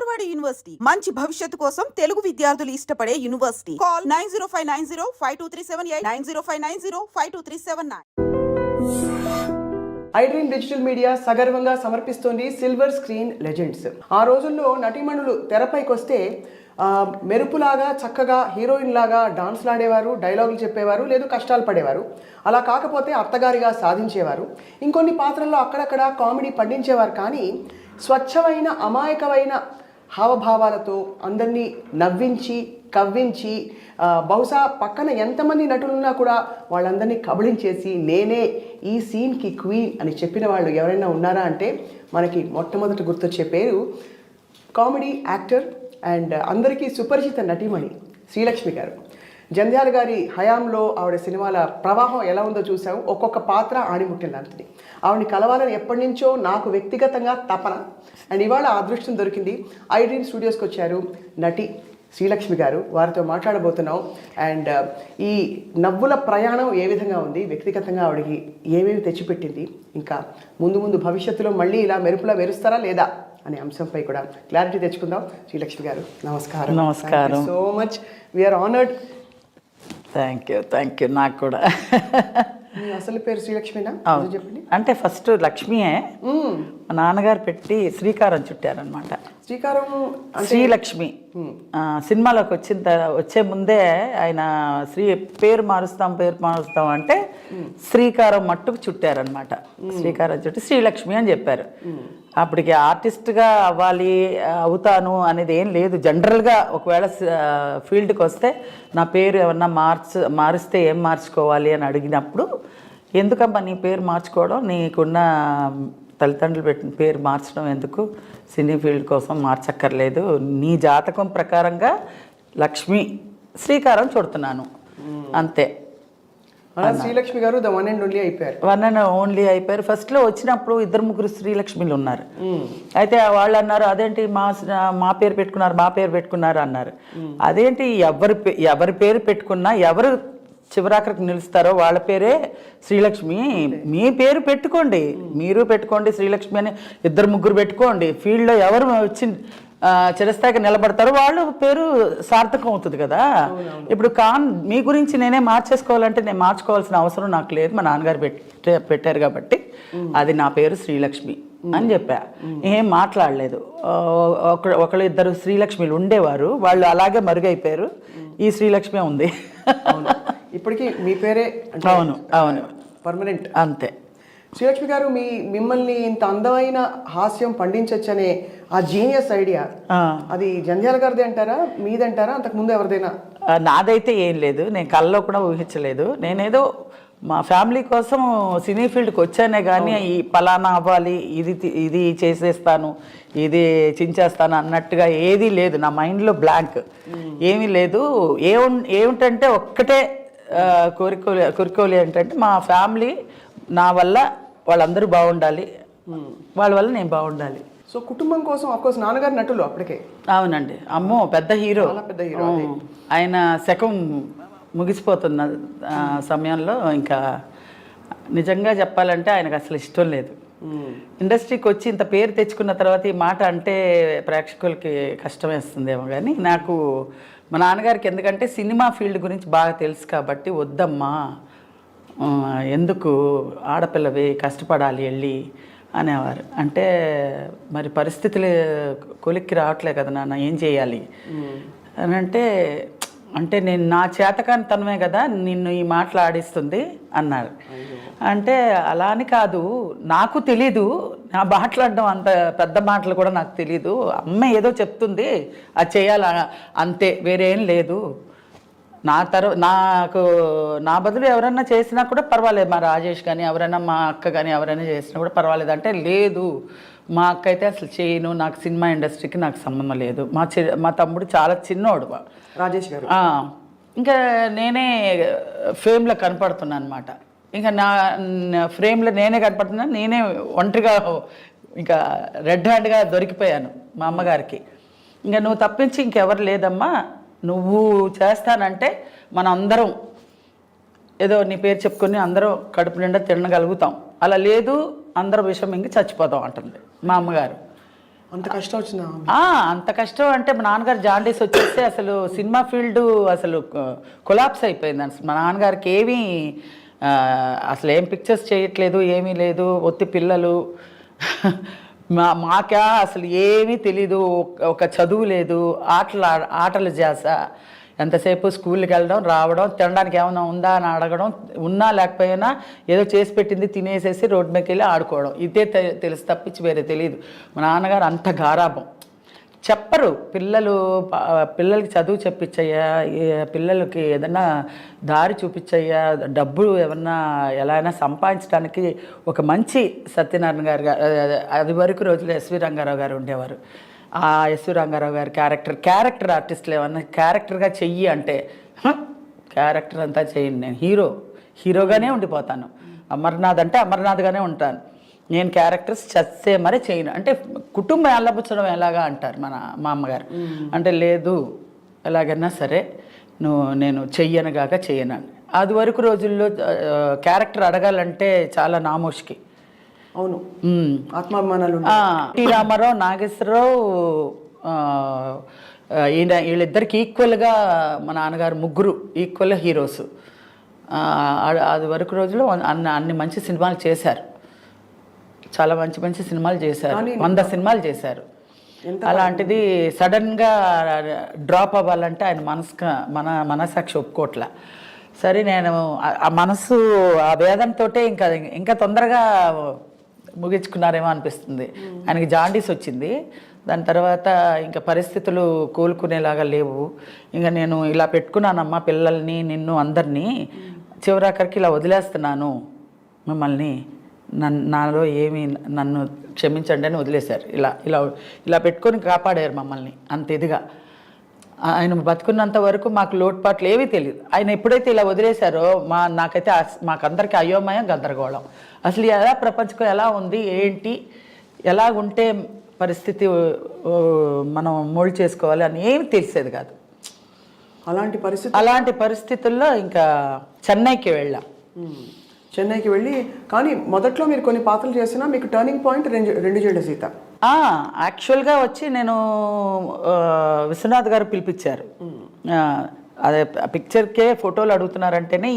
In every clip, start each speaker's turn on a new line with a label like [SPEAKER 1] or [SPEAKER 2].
[SPEAKER 1] బాలబడి యూనివర్సిటీ మంచి భవిష్యత్తు కోసం తెలుగు విద్యార్థులు ఇష్టపడే university. Call 9059052378 9059052379.
[SPEAKER 2] IDream digital media సగర్వంగా సమర్పిస్తోంది సిల్వర్ స్క్రీన్ లెజెండ్స్. ఆ రోజుల్లో నటీమణులు తెరపైకి వస్తే మెరుపులాగా చక్కగా హీరోయిన్ లాగా డాన్స్లు ఆడేవారు, డైలాగులు చెప్పేవారు, లేదు కష్టాలు పడేవారు. అలా కాకపోతే అత్తగారిగా సాధించేవారు. ఇంకొన్ని పాత్రల్లో అక్కడక్కడ కామెడీ పండించేవారు. కానీ స్వచ్ఛమైన అమాయకమైన హావభావాలతో అందరినీ నవ్వించి కవ్వించి బహుశా పక్కన ఎంతమంది నటులున్నా కూడా వాళ్ళందరినీ కబళించేసి నేనే ఈ సీన్కి క్వీన్ అని చెప్పిన వాళ్ళు ఎవరైనా ఉన్నారా అంటే మనకి మొట్టమొదటి గుర్తొచ్చే పేరు కామెడీ యాక్టర్ అండ్ అందరికీ సుపరిచిత నటీమణి శ్రీలక్ష్మి గారు. జంధ్యాల గారి హయాంలో ఆవిడ సినిమాల ప్రవాహం ఎలా ఉందో చూసాము. ఒక్కొక్క పాత్ర ఆణిముట్టింది. ఆవిడని కలవాలని ఎప్పటి నుంచో నాకు వ్యక్తిగతంగా తపన. అండ్ ఇవాళ ఆ అదృష్టం దొరికింది. ఐడ్రీమ్ స్టూడియోస్కి వచ్చారు నటి శ్రీలక్ష్మి గారు. వారితో మాట్లాడబోతున్నాం. అండ్ ఈ నవ్వుల ప్రయాణం ఏ విధంగా ఉంది, వ్యక్తిగతంగా ఆవిడకి ఏమేమి తెచ్చిపెట్టింది, ఇంకా ముందు ముందు భవిష్యత్తులో మళ్ళీ ఇలా మెరుపులా మెరుస్తారా లేదా అనే అంశంపై కూడా క్లారిటీ తెచ్చుకుందాం. శ్రీలక్ష్మి గారు నమస్కారం.
[SPEAKER 3] నమస్కారం.
[SPEAKER 2] So much we are honoured.
[SPEAKER 3] Thank you. నాకు కూడా.
[SPEAKER 2] మీ అసలు పేరు శ్రీలక్ష్మినా? చెప్పండి.
[SPEAKER 3] అంటే ఫస్ట్ లక్ష్మియే మా నాన్నగారు పెట్టి శ్రీకారం చుట్టారనమాట.
[SPEAKER 2] శ్రీకారం
[SPEAKER 3] శ్రీలక్ష్మి సినిమాలోకి వచ్చే ముందే ఆయన పేరు మారుస్తాం అంటే శ్రీకారం మట్టుకు చుట్టారనమాట. శ్రీకారం చుట్టి శ్రీలక్ష్మి అని చెప్పారు. అప్పటికి ఆర్టిస్ట్గా అవుతాను అనేది ఏం లేదు. జనరల్గా ఒకవేళ ఫీల్డ్కి వస్తే నా పేరు ఏమన్నా మారిస్తే ఏం మార్చుకోవాలి అని అడిగినప్పుడు, ఎందుకమ్మా నీ పేరు మార్చుకోవడం, నీకున్న తల్లిదండ్రులు పెట్టిన పేరు మార్చడం ఎందుకు, సినీ ఫీల్డ్ కోసం మార్చక్కర్లేదు, నీ జాతకం ప్రకారంగా లక్ష్మి శ్రీకారం చుడుతున్నాను అంతే.
[SPEAKER 2] శ్రీలక్ష్మి గారు ద వన్ అండ్ ఓన్లీ అయిపోయారు.
[SPEAKER 3] ఫస్ట్లో వచ్చినప్పుడు 2-3 శ్రీలక్ష్మిలు ఉన్నారు. అయితే వాళ్ళు అన్నారు, అదేంటి మా పేరు పెట్టుకున్నారు అన్నారు. అదేంటి ఎవరి పేరు పెట్టుకున్నా ఎవరు చివరాఖరికి నిలుస్తారో వాళ్ళ పేరే శ్రీలక్ష్మి. మీ పేరు పెట్టుకోండి, మీరు పెట్టుకోండి శ్రీలక్ష్మి అని 2-3 పెట్టుకోండి. ఫీల్డ్లో ఎవరు వచ్చి చిరస్థాయికి నిలబడతారో వాళ్ళు పేరు సార్థకం అవుతుంది కదా. ఇప్పుడు మీ గురించి నేనే మార్చేసుకోవాలంటే నేను మార్చుకోవాల్సిన అవసరం నాకు లేదు. మా నాన్నగారు పెట్టారు కాబట్టి అది నా పేరు శ్రీలక్ష్మి అని చెప్పా. ఏం మాట్లాడలేదు. ఒకళ్ళు 2 శ్రీలక్ష్మిలు ఉండేవారు, వాళ్ళు అలాగే మరుగైపోయారు. ఈ శ్రీలక్ష్మి ఉంది
[SPEAKER 2] ఇప్పటికీ. మీ పేరే?
[SPEAKER 3] అవును
[SPEAKER 2] పర్మనెంట్
[SPEAKER 3] అంతే.
[SPEAKER 2] శ్రీలక్ష్మి గారు మిమ్మల్ని ఇంత అందమైన హాస్యం పండించచ్చనే ఆ జీనియస్ ఐడియా అది జంధ్యాల గారిదే అంటారా, మీదంటారా, అంతకుముందు ఎవరిదైనా?
[SPEAKER 3] నాదైతే ఏం లేదు, నేను కళ్ళలో కూడా ఊహించలేదు. నేనేదో మా ఫ్యామిలీ కోసం సినీ ఫీల్డ్కి వచ్చానే కానీ ఈ పలానా అవ్వాలి, ఇది చేసేస్తాను, ఇది చించేస్తాను అన్నట్టుగా ఏదీ లేదు. నా మైండ్లో బ్లాంక్, ఏమీ లేదు. ఏమిటంటే ఒక్కటే కోరికోలి ఏంటంటే మా ఫ్యామిలీ నా వల్ల వాళ్ళందరూ బాగుండాలి, వాళ్ళ వల్ల నేను బాగుండాలి.
[SPEAKER 2] సో కుటుంబం కోసం అఫ్కోర్స్ నాన్నగారు నటులు అప్పటికే.
[SPEAKER 3] అవునండి. అమ్మో పెద్ద హీరో. ఆయన శకం ముగిసిపోతున్న సమయంలో ఇంకా నిజంగా చెప్పాలంటే ఆయనకు అసలు ఇష్టం లేదు. ఇండస్ట్రీకి వచ్చి ఇంత పేరు తెచ్చుకున్న తర్వాత ఈ మాట అంటే ప్రేక్షకులకి కష్టం వేస్తుందేమో, కానీ నాకు మా నాన్నగారికి ఎందుకంటే సినిమా ఫీల్డ్ గురించి బాగా తెలుసు కాబట్టి, వద్దమ్మా ఎందుకు ఆడపిల్లవి కష్టపడాలి వెళ్ళి అనేవారు. అంటే మరి పరిస్థితులు కొలిక్కి రావట్లే కదా నాన్న, ఏం చేయాలి అని అంటే నేను నా చేతకానితనమే కదా నిన్ను ఈ మాటలు ఆడిస్తుంది అన్నారు. అంటే అలా అని కాదు, నాకు తెలీదు, నా మాట్లాడడం అంత పెద్ద మాటలు కూడా నాకు తెలీదు. అమ్మ ఏదో చెప్తుంది అది చేయాల అంతే, వేరేం లేదు. నాకు నా బదులు ఎవరన్నా చేసినా కూడా పర్వాలేదు, మా రాజేష్ కానీ ఎవరైనా మా అక్క కానీ ఎవరైనా చేసినా కూడా పర్వాలేదు అంటే, లేదు మా అక్క అయితే అసలు చేయను, నాకు సినిమా ఇండస్ట్రీకి నాకు సంబంధం లేదు. మా తమ్ముడు చాలా చిన్నోడు
[SPEAKER 2] రాజేష్ గారు.
[SPEAKER 3] ఇంకా నేనే ఫేమ్లో కనపడుతున్నాను అనమాట. ఇంకా నా ఫ్రేమ్లో నేనే కనపడుతున్నాను, నేనే ఒంటరిగా ఇంకా రెడ్ హ్యాండ్గా దొరికిపోయాను మా అమ్మగారికి. ఇంకా నువ్వు తప్పించి ఇంకెవరు లేదమ్మా, నువ్వు చేస్తానంటే మనం అందరం ఏదో నీ పేరు చెప్పుకొని అందరం కడుపు నిండా తినగలుగుతాం, అలా లేదు అందరూ విషం ఇంక చచ్చిపోతాం అంటుంది మా అమ్మగారు.
[SPEAKER 2] అంత కష్టం వచ్చిందా?
[SPEAKER 3] అంత కష్టం అంటే మా నాన్నగారు జాండీస్ వచ్చేస్తే అసలు సినిమా ఫీల్డ్ అసలు కొలాప్స్ అయిపోయింది. అసలు మా నాన్నగారికి ఏమీ అసలు ఏం పిక్చర్స్ చేయట్లేదు, ఏమీ లేదు, ఒత్తి పిల్లలు. మాకా అసలు ఏమీ తెలీదు, ఒక చదువు లేదు, ఆటలు చేస. ఎంతసేపు స్కూల్కి వెళ్ళడం, రావడం, తినడానికి ఏమైనా ఉందా అని అడగడం, ఉన్నా లేకపోయినా ఏదో చేసి పెట్టింది తినేసేసి రోడ్డు మీదకి వెళ్ళి ఆడుకోవడం, ఇదే తెలుసు తప్పించి వేరే తెలియదు. మా నాన్నగారు అంత గారాబం. చెప్పరు పిల్లలకి చదువు చెప్పించయ్యా, పిల్లలకి ఏదైనా దారి చూపించయ్యా, డబ్బులు ఏమన్నా ఎలా అయినా సంపాదించడానికి ఒక మంచి సత్యనారాయణ గారు, అది వరకు రోజులు ఎస్వి రంగారావు గారు ఉండేవారు. ఆ ఎస్వి రంగారావు గారి క్యారెక్టర్ ఆర్టిస్టులు ఏమన్నా క్యారెక్టర్గా చెయ్యి అంటే క్యారెక్టర్ అంతా చెయ్యండి, నేను హీరోగానే ఉండిపోతాను. అమర్నాథ్ అంటే అమర్నాథ్గానే ఉంటాను. నేను క్యారెక్టర్స్ చస్తే మరీ చేయను. అంటే కుటుంబం ఎల్లబుచ్చడం ఎలాగా అంటారు మా అమ్మగారు. అంటే లేదు ఎలాగైనా సరే నేను చెయ్యనుగాక చెయ్యను. అది వరకు రోజుల్లో క్యారెక్టర్ అడగాలంటే చాలా నామోష్కి.
[SPEAKER 2] అవును, ఆత్మాభిమానాలు.
[SPEAKER 3] టి రామారావు, నాగేశ్వరరావు, వీళ్ళిద్దరికి ఈక్వల్గా మా నాన్నగారు ముగ్గురు ఈక్వల్ హీరోస్. అది వరకు రోజుల్లో అన్ని మంచి సినిమాలు చేశారు, చాలా మంచి మంచి సినిమాలు చేశారు, 100 సినిమాలు చేశారు. అలాంటిది సడన్గా డ్రాప్ అవ్వాలంటే ఆయన మనసాక్షి ఒప్పుకోట్లా. సరే నేను ఆ మనసు ఆ వేదంతో ఇంకా తొందరగా ముగించుకున్నారేమో అనిపిస్తుంది. ఆయనకి జాండీస్ వచ్చింది. దాని తర్వాత ఇంకా పరిస్థితులు కోలుకునేలాగా లేవు. ఇంకా నేను ఇలా పెట్టుకున్నానమ్మా పిల్లల్ని, నిన్ను, అందరినీ, చివరాఖరికి ఇలా వదిలేస్తున్నాను మిమ్మల్ని, నాలో ఏమి, నన్ను క్షమించండి అని వదిలేశారు. ఇలా ఇలా ఇలా పెట్టుకొని కాపాడారు మమ్మల్ని అంత ఇదిగా. ఆయన బతుకున్నంత వరకు మాకు లోటుపాట్లు ఏవీ తెలియదు. ఆయన ఎప్పుడైతే ఇలా వదిలేశారో నాకైతే మాకందరికీ అయోమయం, గందరగోళం. అసలు ఎలా ప్రపంచం ఎలా ఉంది, ఏంటి, ఎలా ఉంటే పరిస్థితి మనం మోల్డ్ చేసుకోవాలి అని ఏమి తెలిసేది కాదు. అలాంటి పరిస్థితుల్లో ఇంకా చెన్నైకి వెళ్ళాం.
[SPEAKER 2] చెన్నైకి వెళ్ళి, కానీ మొదట్లో మీరు కొన్ని పాత్రలు చేసినా మీకు టర్నింగ్ పాయింట్ రెండు జెండా సీత.
[SPEAKER 3] యాక్చువల్గా వచ్చి నేను విశ్వనాథ్ గారు పిలిపించారు. అదే పిక్చర్కే ఫోటోలు అడుగుతున్నారంటేనే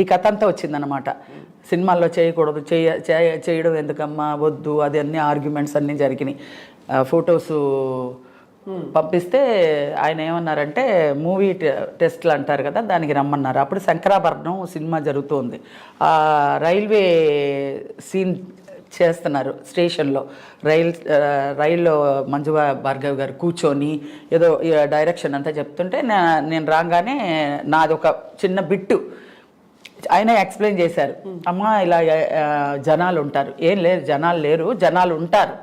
[SPEAKER 3] ఈ కథ అంతా వచ్చిందనమాట. సినిమాల్లో చేయకూడదు, చేయడం ఎందుకమ్మా, వద్దు, అది అన్ని ఆర్గ్యుమెంట్స్ అన్నీ జరిగినాయి. ఫొటోస్ పంపిస్తే ఆయన ఏమన్నారంటే మూవీ టెస్ట్లు అంటారు కదా, దానికి రమ్మన్నారు. అప్పుడు శంకరాభరణం సినిమా జరుగుతుంది. రైల్వే సీన్ చేస్తున్నారు స్టేషన్లో. రైల్లో మంజు భార్గవ్ గారు కూర్చొని ఏదో డైరెక్షన్ అంతా చెప్తుంటే నేను రాగానే నాది ఒక చిన్న బిట్టు ఆయన ఎక్స్ప్లెయిన్ చేశారు. అమ్మా ఇలా జనాలు ఉంటారు, ఏం లేరు జనాలు లేరు, జనాలు ఉంటారు,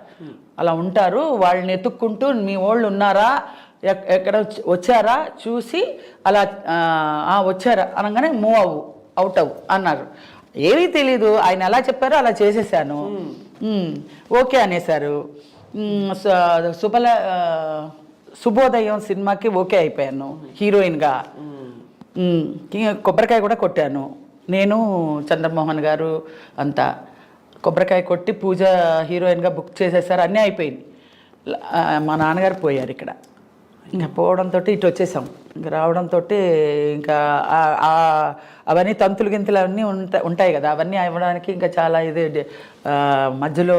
[SPEAKER 3] అలా ఉంటారు, వాళ్ళని ఎత్తుక్కుంటూ మీ వాళ్ళు ఉన్నారా, ఎక్కడ వచ్చారా చూసి అలా వచ్చారా అనగానే అవుట్ అవ్వు అన్నారు. ఏమీ తెలీదు, ఆయన ఎలా చెప్పారో అలా చేసేసాను. ఓకే అనేసారు. శుభోదయం సినిమాకి ఓకే అయిపోయాను హీరోయిన్గా. కొబ్బరికాయ కూడా కొట్టాను నేను, చంద్రమోహన్ గారు అంతా కొబ్బరికాయ కొట్టి పూజ హీరోయిన్గా బుక్ చేసేసారు. అన్నీ అయిపోయింది. మా నాన్నగారు పోయారు ఇక్కడ. ఇంకా పోవడంతో ఇటు వచ్చేసాం. ఇంకా రావడంతో ఇంకా అవన్నీ తంతులు గింతులు అవన్నీ ఉంటాయి కదా, అవన్నీ అవ్వడానికి ఇంకా చాలా ఇది మధ్యలో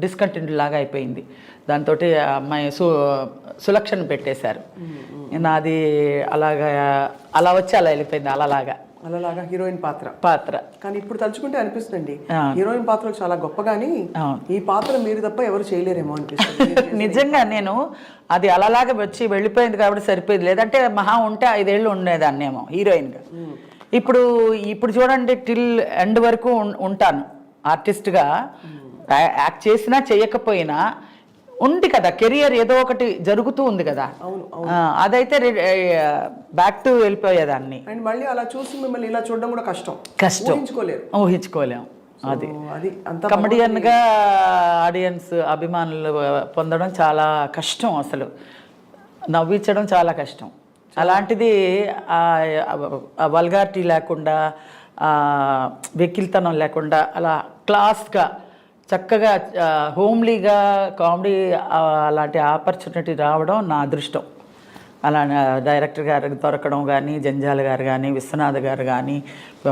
[SPEAKER 3] డిస్కంటిన్యూ లాగా అయిపోయింది. దాంతో అమ్మాయి సులక్షణ పెట్టేశారు. నాది అలా వచ్చి అలా వెళ్ళిపోయింది.
[SPEAKER 2] అలాగా హీరోయిన్ పాత్ర. కానీ ఇప్పుడు తలుచుకుంటే అనిపిస్తుంది హీరోయిన్ పాత్ర చాలా గొప్పగాని ఈ పాత్ర మీరు తప్ప ఎవరు చేయలేరేమో అనిపిస్తుంది.
[SPEAKER 3] నిజంగా నేను అది అలాగా వచ్చి వెళ్ళిపోయింది కాబట్టి సరిపోయింది. లేదంటే మహా ఉంటే 5 ఏళ్ళు ఉండేదాన్నేమో హీరోయిన్గా. ఇప్పుడు చూడండి, టిల్ ఎండ్ వరకు ఉంటాను ఆర్టిస్ట్గా. యాక్ట్ చేసినా చేయకపోయినా ఉంది కదా, కెరియర్ ఏదో ఒకటి జరుగుతూ ఉంది కదా. అదైతే బ్యాక్ టు వెళ్ళిపోయేదాన్ని.
[SPEAKER 2] అండ్ మళ్ళీ అలా చూసి మిమ్మల్ని ఇలా చూడడం కూడా కష్టం,
[SPEAKER 3] ఊహించుకోలేము. అది కమెడియన్గా ఆడియన్స్ అభిమానులు పొందడం చాలా కష్టం, అసలు నవ్వించడం చాలా కష్టం. అలాంటిది వల్గారిటీ లేకుండా, వెకిల్తనం లేకుండా అలా క్లాస్గా చక్కగా హోమ్లీగా కామెడీ అలాంటి ఆపర్చునిటీ రావడం నా అదృష్టం. అలా డైరెక్టర్ గారికి దొరకడం కానీ, జంజాల గారు కానీ, విశ్వనాథ్ గారు కానీ,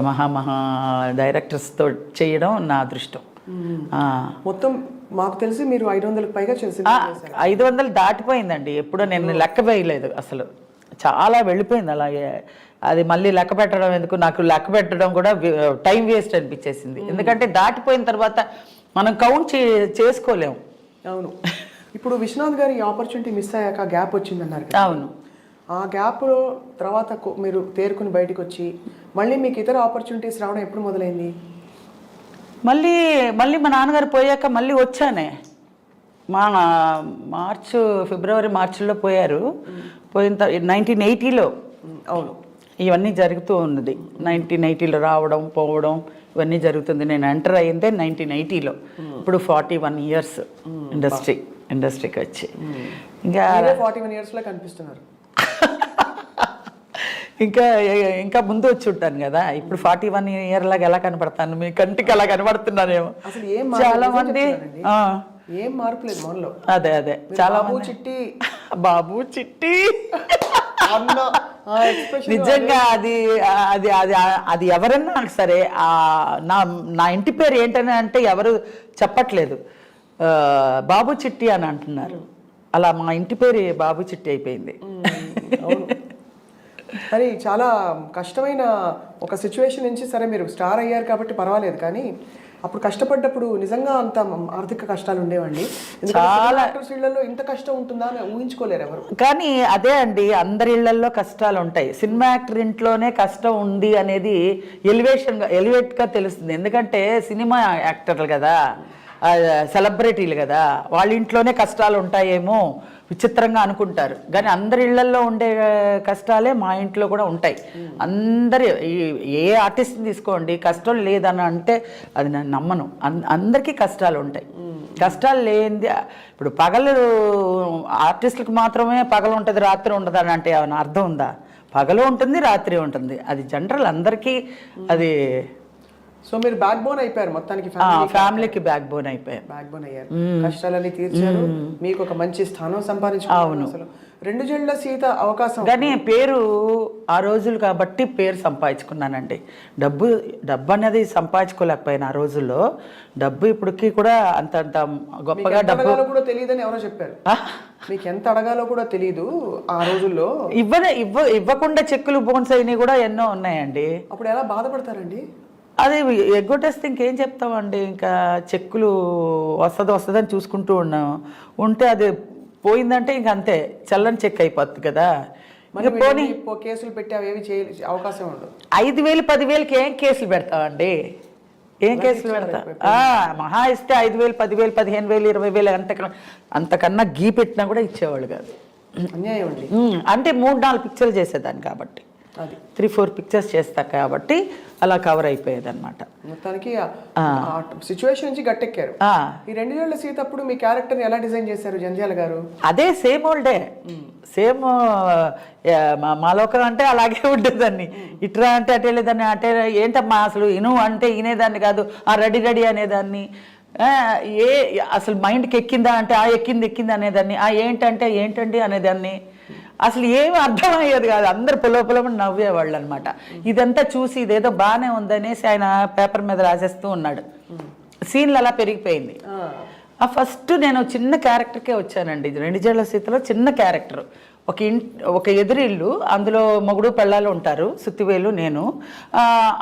[SPEAKER 3] మహా డైరెక్టర్స్తో చేయడం నా అదృష్టం.
[SPEAKER 2] మొత్తం మాకు తెలిసి మీరు 500కి పైగా చేసి
[SPEAKER 3] 500 దాటిపోయిందండి. ఎప్పుడో నేను లెక్క వేయలేదు అసలు, చాలా వెళ్ళిపోయింది అలాగే. అది మళ్ళీ లెక్క పెట్టడం ఎందుకు, నాకు లెక్క పెట్టడం కూడా టైం వేస్ట్ అనిపించేసింది. ఎందుకంటే దాటిపోయిన తర్వాత మనం కౌంట్ చేసుకోలేము.
[SPEAKER 2] అవును. ఇప్పుడు విశ్వనాథ్ గారి ఆపర్చునిటీ మిస్ అయ్యాక గ్యాప్ వచ్చిందన్నారు కదా.
[SPEAKER 3] అవును.
[SPEAKER 2] ఆ గ్యాప్లో తర్వాత మీరు తేరుకుని బయటకు వచ్చి మళ్ళీ మీకు ఇతర ఆపర్చునిటీస్ రావడం ఎప్పుడు మొదలైంది?
[SPEAKER 3] మళ్ళీ మా నాన్నగారు పోయాక మళ్ళీ వచ్చానే. ఫిబ్రవరి మార్చిలో పోయారు. పోయిన 1980లో
[SPEAKER 2] అవును
[SPEAKER 3] ఇవన్నీ జరుగుతూ ఉన్నది. 1980లో రావడం పోవడం ఇవన్నీ జరుగుతుంది. నేను ఎంటర్ అయ్యిందే 1980లో. ఇప్పుడు 41 ఇయర్స్ ఇండస్ట్రీకి వచ్చి ఇంకా
[SPEAKER 2] 41 ఇయర్స్లో కనిపిస్తున్నారు.
[SPEAKER 3] ఇంకా ముందు వచ్చి ఉంటాను కదా. ఇప్పుడు 41 ఇయర్ లాగా ఎలా కనపడతాను? మీ కంటికి అలా కనపడుతున్నానేమో.
[SPEAKER 2] అసలు ఏం
[SPEAKER 3] చాలా మంది
[SPEAKER 2] ఏం మార్పు లేదు మనలో.
[SPEAKER 3] అదే చాలా బాబు చిట్టి నిజంగా అది ఎవరన్నా సరే నా ఇంటి పేరు ఏంటని అంటే ఎవరు చెప్పట్లేదు, బాబు చిట్టి అని అంటున్నారు. అలా మా ఇంటి పేరు బాబు చిట్టి అయిపోయింది.
[SPEAKER 2] మరి చాలా కష్టమైన ఒక సిచ్యువేషన్ నుంచి సరే మీరు స్టార్ అయ్యారు కాబట్టి పర్వాలేదు, కానీ అప్పుడు కష్టపడ్డప్పుడు నిజంగా అంత ఆర్థిక కష్టాలు ఉండేవండి. చాలా ఇళ్లలో ఇంత కష్టం ఉంటుందా అని ఊహించుకోలేరు ఎవరు.
[SPEAKER 3] కానీ అదే అండి, అందరి ఇళ్లలో కష్టాలు ఉంటాయి. సినిమా యాక్టర్ ఇంట్లోనే కష్టం ఉంది అనేది ఎలివేట్గా తెలుస్తుంది. ఎందుకంటే సినిమా యాక్టర్లు కదా, సెలబ్రిటీలు కదా, వాళ్ళ ఇంట్లోనే కష్టాలు ఉంటాయేమో విచిత్రంగా అనుకుంటారు. కానీ అందరి ఇళ్లల్లో ఉండే కష్టాలే మా ఇంట్లో కూడా ఉంటాయి. అందరి ఏ ఆర్టిస్ట్ని తీసుకోండి, కష్టం లేదని అంటే అది నేను నమ్మను. అందరికీ కష్టాలు ఉంటాయి. కష్టాలు లేనిది ఇప్పుడు పగలు ఆర్టిస్టులకు మాత్రమే పగలు ఉంటుంది రాత్రి ఉండదు అని అంటే ఏమైనా అర్థం ఉందా? పగలు ఉంటుంది రాత్రి ఉంటుంది, అది జనరల్ అందరికీ. అది
[SPEAKER 2] సో మీరు బ్యాక్ బోన్ అయిపోయారు మొత్తానికి,
[SPEAKER 3] ఫ్యామిలీకి బ్యాక్ బోన్ అయిపోయారు.
[SPEAKER 2] బ్యాక్ బోన్ అయ్యారు, కష్టాలన్నీ తీర్చారు, మీకు ఒక మంచి స్థానం సంపాదించుకున్నారు. అసలు 2 జండ్ల సీత అవకాశం.
[SPEAKER 3] కానీ పేరు ఆ రోజులు కాబట్టి పేరు సంపాదించుకున్నానండి. డబ్బు అనేది సంపాదించుకోలేకపోయినా ఆ రోజుల్లో. డబ్బు ఇప్పటికీ కూడా అంత గొప్పగా డబ్బు
[SPEAKER 2] కూడా తెలియదని ఎవరో చెప్పారు. మీకు ఎంత అడగాలో కూడా తెలియదు ఆ రోజుల్లో.
[SPEAKER 3] ఇవ్వకుండా చెక్కులు బోన్స్ అయినవి కూడా ఎన్నో ఉన్నాయండి.
[SPEAKER 2] అప్పుడు ఎలా బాధపడతారండి?
[SPEAKER 3] అది ఎగ్గొట్టేస్తే ఇంకేం చెప్తామండి. ఇంకా చెక్కులు వస్తుందని చూసుకుంటూ ఉంటే అది పోయిందంటే ఇంక అంతే, చల్లని చెక్ అయిపోతుంది కదా.
[SPEAKER 2] పోనీ కేసులు పెట్టి అవి అవకాశం ఉండదు.
[SPEAKER 3] 5,000 10,000కి ఏం కేసులు పెడతామండి? ఏం కేసులు పెడతాం? మహా ఇస్తే 5,000 10,000 15,000 20,000 అంతకన్నా గీ పెట్టినా కూడా ఇచ్చేవాళ్ళు కాదు.
[SPEAKER 2] అన్యాయం అండి.
[SPEAKER 3] అంటే 3-4 పిక్చర్లు చేసేదాన్ని కాబట్టి, 3-4 పిక్చర్స్ చేస్తా కాబట్టి అలా కవర్ అయిపోయేది అనమాట.
[SPEAKER 2] మొత్తానికి సిచ్యువేషన్ నుంచి గట్టెక్కారు. ఈ 2 జండ్ల సీత అప్పుడు మీ క్యారెక్టర్ ఎలా డిజైన్ చేశారు జంధ్యాల గారు?
[SPEAKER 3] అదే సేమ్ ఓల్డే, సేమ్ మా లోకం అంటే అలాగే ఉండేదాన్ని. ఇట్రా అంటే అటే లేదాన్ని, అటే ఏంటమ్మా అసలు ఇను అంటే వినేదాన్ని కాదు, రెడీ అనేదాన్ని. అసలు మైండ్కి ఎక్కిందా అంటే ఎక్కింది అనేదాన్ని. ఏంటంటే ఏంటండి అనేదాన్ని. అసలు ఏమి అర్థమయ్యేది కాదు. అందరు పొలమని నవ్వేవాళ్ళు అనమాట. ఇదంతా చూసి ఇదేదో బాగానే ఉందనేసి ఆయన పేపర్ మీద రాసేస్తూ ఉన్నాడు. సీన్లు అలా పెరిగిపోయింది. ఫస్ట్ నేను చిన్న క్యారెక్టర్కే వచ్చానండి. 2 జండ్ల సీతలో చిన్న క్యారెక్టర్. ఒక ఎదురిల్లు, అందులో మొగుడు పెళ్ళాలు ఉంటారు, సుత్తివేలు నేను.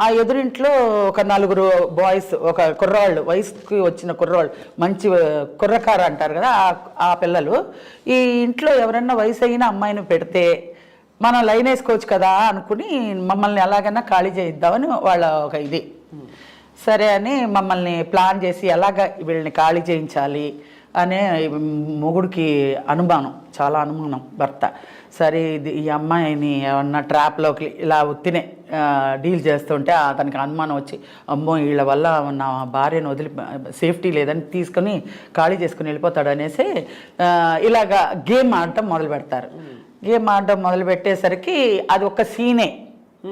[SPEAKER 3] ఆ ఎదురింట్లో ఒక 4 బాయ్స్, ఒక కుర్రాళ్ళు, వయసుకి వచ్చిన కుర్రాళ్ళు, మంచి కుర్రకారు అంటారు కదా ఆ పిల్లలు. ఈ ఇంట్లో ఎవరన్నా వయసు అయిన అమ్మాయిని పెడితే మనం లైన్ వేసుకోవచ్చు కదా అనుకుని మమ్మల్ని ఎలాగైనా ఖాళీ చేయిద్దామని వాళ్ళ ఒక ఇది. సరే అని మమ్మల్ని ప్లాన్ చేసి ఎలాగ వీళ్ళని ఖాళీ చేయించాలి అనే మొగుడికి అనుమానం, చాలా అనుమానం భర్త. సరే ఈ అమ్మాయిని ఏమన్నా ట్రాప్లోకి ఇలా ఉత్తినే డీల్ చేస్తుంటే అతనికి అనుమానం వచ్చి, అమ్మో వీళ్ళ వల్ల నా భార్యను వదిలి సేఫ్టీ లేదని తీసుకొని ఖాళీ చేసుకుని వెళ్ళిపోతాడు అనేసి ఇలాగా గేమ్ ఆడటం మొదలు పెడతారు. గేమ్ ఆడటం మొదలు పెట్టేసరికి అది ఒక సీనే.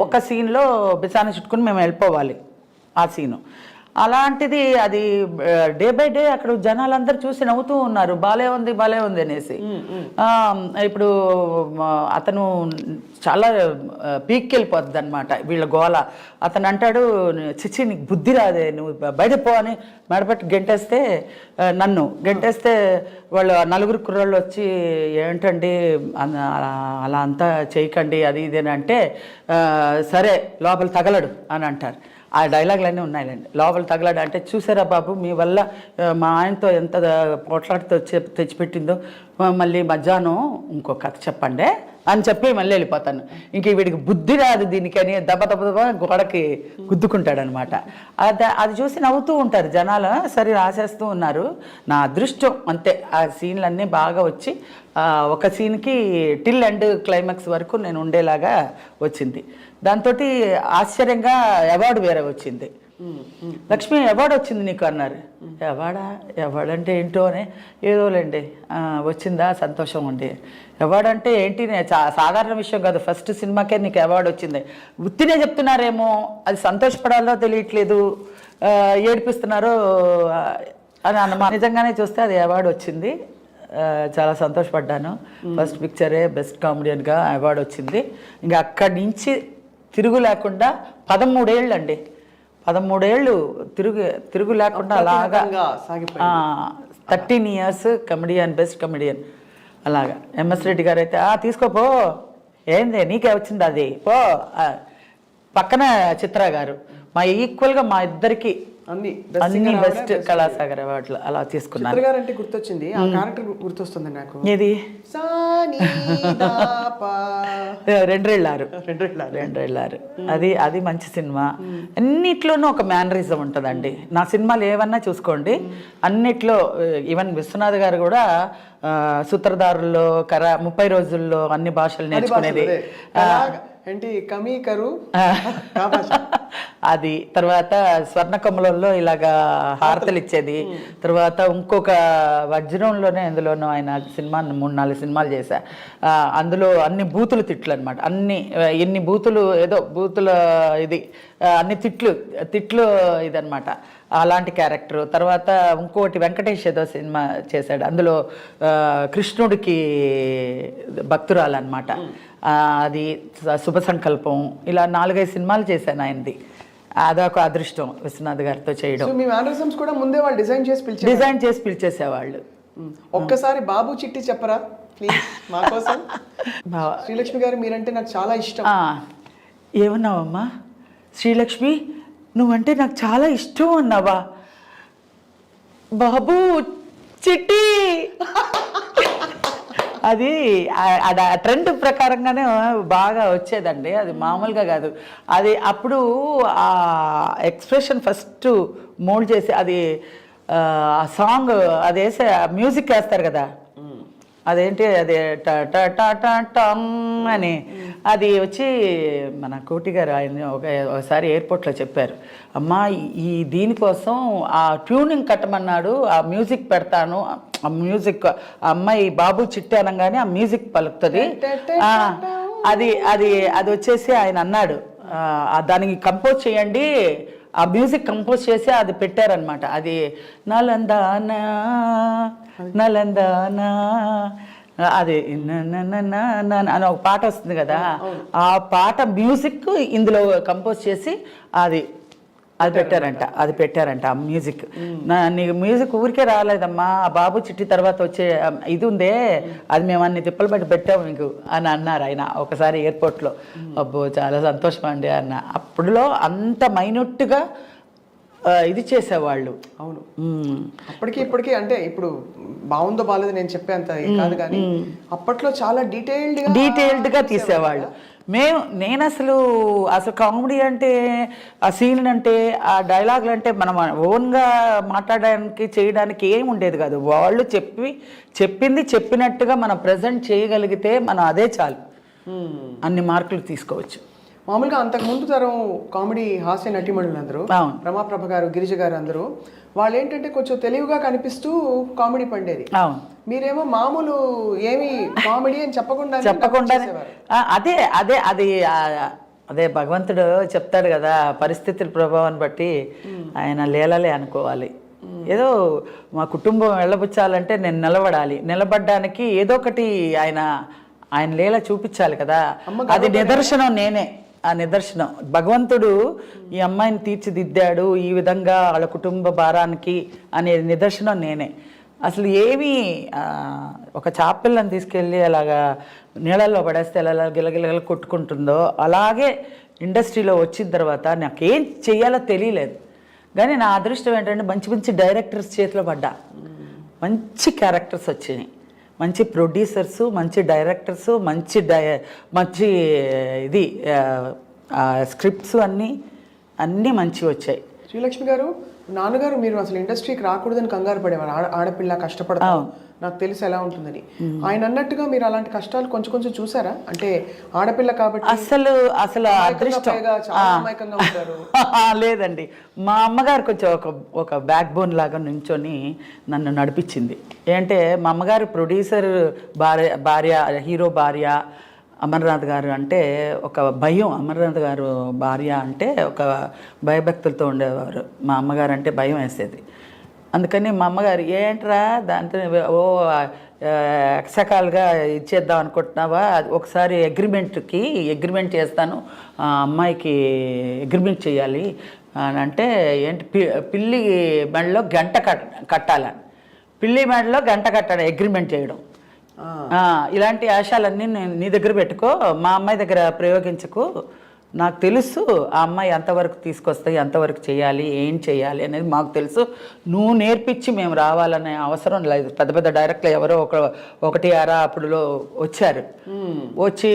[SPEAKER 3] ఒక సీన్లో బిసాన్ని చుట్టుకుని మేము వెళ్ళిపోవాలి. ఆ అలాంటిది అది డే బై డే అక్కడ జనాలందరూ చూసి నవ్వుతూ ఉన్నారు, బాలే ఉంది అనేసి. ఇప్పుడు అతను చాలా పీక్కి వెళ్ళిపోద్ది అనమాట వీళ్ళ గోల. అతను అంటాడు, చిచ్చి నీకు బుద్ధి రాదే, నువ్వు బయట పో అని మెడపెట్టి గెంటేస్తే, నన్ను గెంటేస్తే వాళ్ళు నలుగురు కుర్రాళ్ళు వచ్చి ఏంటండి అలా అంతా చేయకండి అది ఇది అని అంటే, సరే లోపల తగలడు అని అంటారు. ఆ డైలాగులన్నీ ఉన్నాయండి. లోపల తగలడు అంటే, చూసారా బాబు మీ వల్ల మా ఆయనతో ఎంత పోట్లాడితో తెచ్చిపెట్టిందో, మళ్ళీ మధ్యాహ్నం ఇంకో కథ చెప్పండి అని చెప్పి మళ్ళీ వెళ్ళిపోతాను. ఇంక వీడికి బుద్ధి రాదు దీనికని దెబ్బ గోడకి గుద్దుకుంటాడనమాట. అది చూసి నవ్వుతూ ఉంటారు జనాలు. సరే రాసేస్తూ ఉన్నారు. నా అదృష్టం అంతే, ఆ సీన్లన్నీ బాగా వచ్చి ఒక సీన్కి టిల్ ఎండ్ క్లైమాక్స్ వరకు నేను ఉండేలాగా వచ్చింది. దాంతో ఆశ్చర్యంగా అవార్డు వేరే వచ్చింది. లక్ష్మి అవార్డు వచ్చింది నీకు అన్నారు. అవార్డు అంటే ఏంటో అని, ఏదోలేండి వచ్చిందా సంతోషం ఉండి. అవార్డు అంటే ఏంటి, సాధారణ విషయం కాదు, ఫస్ట్ సినిమాకే నీకు అవార్డు వచ్చింది. ఉత్తినే చెప్తున్నారేమో, అది సంతోషపడాలో తెలియట్లేదు, ఏడిపిస్తున్నారో అని అన్నమాట. నిజంగానే చూస్తే అది అవార్డు వచ్చింది. చాలా సంతోషపడ్డాను. ఫస్ట్ పిక్చరే బెస్ట్ కామెడియన్గా అవార్డు వచ్చింది. ఇంకా అక్కడి నుంచి తిరుగు లేకుండా 13 ఏళ్ళు అండి, 13 ఏళ్ళు తిరుగు లేకుండా అలాగా 13 years కమెడియన్, బెస్ట్ కమెడియన్ అలాగా. ఎంఎస్ రెడ్డి గారు అయితే తీసుకోపో, ఏంది నీకే వచ్చింది అది పో. పక్కన చిత్ర గారు మా ఈక్వల్గా మా ఇద్దరికి అన్ని బెస్ట్ కళాసాగర్ అవార్డులు అలా తీసుకున్నారు.
[SPEAKER 2] చిత్ర గారు అంటే గుర్తొచ్చింది, ఆ క్యారెక్టర్ గుర్తొస్తుంది నాకు.
[SPEAKER 3] ఏది రెండ్రేళ్ళారు. అది మంచి సినిమా. అన్నిట్లోనూ ఒక మేనరిజం ఉంటుందండి. నా సినిమాలు ఏమన్నా చూసుకోండి, అన్నిట్లో ఈవెన్ విశ్వనాథ్ గారు కూడా సూత్రధారుల్లో 30 రోజుల్లో అన్ని భాషలు నేర్చుకునేది.
[SPEAKER 2] ఏంటి కమీకరు
[SPEAKER 3] అది తర్వాత స్వర్ణకమలంలో ఇలాగా హారతలు ఇచ్చేది. తర్వాత ఇంకొక వజ్రంలోనే అందులోనూ ఆయన సినిమా 3-4 సినిమాలు చేశా. అందులో అన్ని బూతులు తిట్లు అనమాట. ఎన్ని బూతులు, ఏదో బూతుల ఇది అన్ని తిట్లు ఇదనమాట, అలాంటి క్యారెక్టర్. తర్వాత ఇంకోటి వెంకటేష్ ఏదో సినిమా చేశాడు, అందులో కృష్ణుడికి భక్తురాలు అనమాట. అది శుభ సంకల్పం. ఇలా 4-5 సినిమాలు చేశాను ఆయనది. అదొక అదృష్టం విశ్వనాథ్ గారితో చేయడం.
[SPEAKER 2] మీ మేనరిజమ్స్ కూడా ముందే వాళ్ళు డిజైన్ చేసి
[SPEAKER 3] పిలిచేసేవాళ్ళు.
[SPEAKER 2] ఒక్కసారి బాబు చిట్టి చెప్పరా ప్లీజ్ మా కోసం. శ్రీలక్ష్మి గారు మీరంటే నాకు చాలా ఇష్టం.
[SPEAKER 3] ఏమన్నావమ్మా? శ్రీలక్ష్మి నువ్వంటే నాకు చాలా ఇష్టం అన్నావా? బాబు చిట్టి అది ట్రెండ్ ప్రకారంగానే బాగా వచ్చేదండి, అది మామూలుగా కాదు. అది అప్పుడు ఆ ఎక్స్ప్రెషన్ ఫస్ట్ మోల్డ్ చేసి అది ఆ సాంగ్ అది వేసే మ్యూజిక్ వేస్తారు కదా, అదేంటి అది టమ్ అని అది వచ్చి మన కోటి గారు ఆయన ఒకసారి ఎయిర్పోర్ట్లో చెప్పారు, అమ్మా ఈ దీనికోసం ఆ ట్యూనింగ్ కట్టమన్నాడు, ఆ మ్యూజిక్ పెడతాను, ఆ మ్యూజిక్ అమ్మాయి బాబు చిట్టి అనగానే ఆ మ్యూజిక్ పలుకుతుంది, అది అది అది వచ్చేసి ఆయన అన్నాడు దానికి కంపోజ్ చేయండి, ఆ మ్యూజిక్ కంపోజ్ చేసి అది పెట్టారనమాట. అది నలందానా నలందానా అది అని ఒక పాట వస్తుంది కదా, ఆ పాట మ్యూజిక్ ఇందులో కంపోజ్ చేసి అది పెట్టారంట ఆ మ్యూజిక్. నీకు మ్యూజిక్ ఊరికే రాలేదమ్మా, ఆ బాబు చిట్టి తర్వాత వచ్చే ఇది ఉందే అది మేము అన్ని తిప్పలు బట్టి పెట్టాము మీకు అని అన్నారు ఆయన ఒకసారి ఎయిర్పోర్ట్లో. అబ్బో చాలా సంతోషం అండి అన్న. అప్పుడులో అంత మైన్యూట్గా ఇది చేసేవాళ్ళు.
[SPEAKER 2] అవును, అప్పటికి ఇప్పటికీ అంటే ఇప్పుడు బాగుందో బాగాలేదు నేను చెప్పేంత కాదు, కానీ అప్పట్లో చాలా డీటెయిల్డ్గా
[SPEAKER 3] తీసేవాళ్ళు. నేను అసలు కామెడీ అంటే ఆ సీన్ అంటే ఆ డైలాగులు అంటే మనం ఓన్గా మాట్లాడడానికి చేయడానికి ఏమి ఉండేది కాదు. వాళ్ళు చెప్పింది చెప్పినట్టుగా మనం ప్రజెంట్ చేయగలిగితే మనం అదే చాలు, అన్ని మార్కులు తీసుకోవచ్చు.
[SPEAKER 2] మామూలుగా అంతకు ముందు తరం కామెడీ హాస్య నటీమణులు అందరూ, రమాప్రభ గారు, గిరిజ గారు అందరూ వాళ్ళు ఏంటంటే కొంచెం తెలివిగా కనిపిస్తూ కామెడీ పండేది. మీరేమో మామూలు ఏమి కామెడీ అని చెప్పకుండా
[SPEAKER 3] అదే అదే అది అదే భగవంతుడు చెప్తాడు కదా, పరిస్థితుల ప్రభావాన్ని బట్టి ఆయన లీలలే అనుకోవాలి. ఏదో మా కుటుంబం వెళ్ళబుచ్చాలంటే నేను నిలబడాలి, నిలబడ్డానికి ఏదో ఒకటి ఆయన లీల చూపించాలి కదా. అది నిదర్శనం నేనే. ఆ నిదర్శనం భగవంతుడు ఈ అమ్మాయిని తీర్చిదిద్దాడు ఈ విధంగా వాళ్ళ కుటుంబ భారానికి అనే నిదర్శనం నేనే. అసలు ఏమీ ఒక చాపిల్లని తీసుకెళ్ళి అలాగా నీళ్ళల్లో పడేస్తే ఎలా గిలగిలగల కొట్టుకుంటుందో అలాగే ఇండస్ట్రీలో వచ్చిన తర్వాత నాకేం చెయ్యాలో తెలియలేదు. కానీ నా అదృష్టం ఏంటంటే మంచి మంచి డైరెక్టర్స్ చేతిలో పడ్డా, మంచి క్యారెక్టర్స్ వచ్చినాయి, మంచి ప్రొడ్యూసర్సు, మంచి డైరెక్టర్సు, మంచి ఇది స్క్రిప్ట్స్ అన్నీ మంచివి వచ్చాయి.
[SPEAKER 2] శ్రీలక్ష్మి గారు, నాన్నగారు మీరు అసలు ఇండస్ట్రీకి రాకూడదని కంగారు పడేవారు. ఆడపిల్ల కష్టపడతాం, నాకు తెలిసి ఎలా ఉంటుందని. ఆయన అన్నట్టుగా మీరు అలాంటి కష్టాలు కొంచెం కొంచెం చూసారా? అంటే ఆడపిల్ల కాబట్టి
[SPEAKER 3] అసలు అదృష్టం లేదండి. మా అమ్మగారు కొంచెం ఒక బ్యాక్ బోన్ లాగా నుంచొని నన్ను నడిపించింది. ఏంటంటే మా అమ్మగారు ప్రొడ్యూసర్ భార్య హీరో భార్య అమర్నాథ్ గారు అంటే ఒక భయం. అమర్నాథ్ గారు భార్య అంటే ఒక భయభక్తులతో ఉండేవారు. మా అమ్మగారు అంటే భయం వేసేది. అందుకని మా అమ్మగారు ఏంట్రా దాంతో ఎక్సకాలుగా ఇచ్చేద్దాం అనుకుంటున్నావా, ఒకసారి అగ్రిమెంట్ చేస్తాను, అమ్మాయికి అగ్రిమెంట్ చేయాలి అని అంటే, ఏంటి పిల్లి మెడలో గంట కట్టాలని, పిల్లి మెడలో గంట కట్టాలి అగ్రిమెంట్ చేయడం. ఇలాంటి ఆశాలన్నీ నీ దగ్గర పెట్టుకో, మా అమ్మాయి దగ్గర ప్రయోగించకు, నాకు తెలుసు ఆ అమ్మాయి ఎంతవరకు తీసుకొస్తాయి, ఎంతవరకు చేయాలి, ఏం చేయాలి అనేది మాకు తెలుసు, నువ్వు నేర్పించి మేము రావాలనే అవసరం లేదు. పెద్ద పెద్ద డైరెక్టర్లు ఎవరో ఒకటి అరా అప్పుడులో వచ్చారు, వచ్చి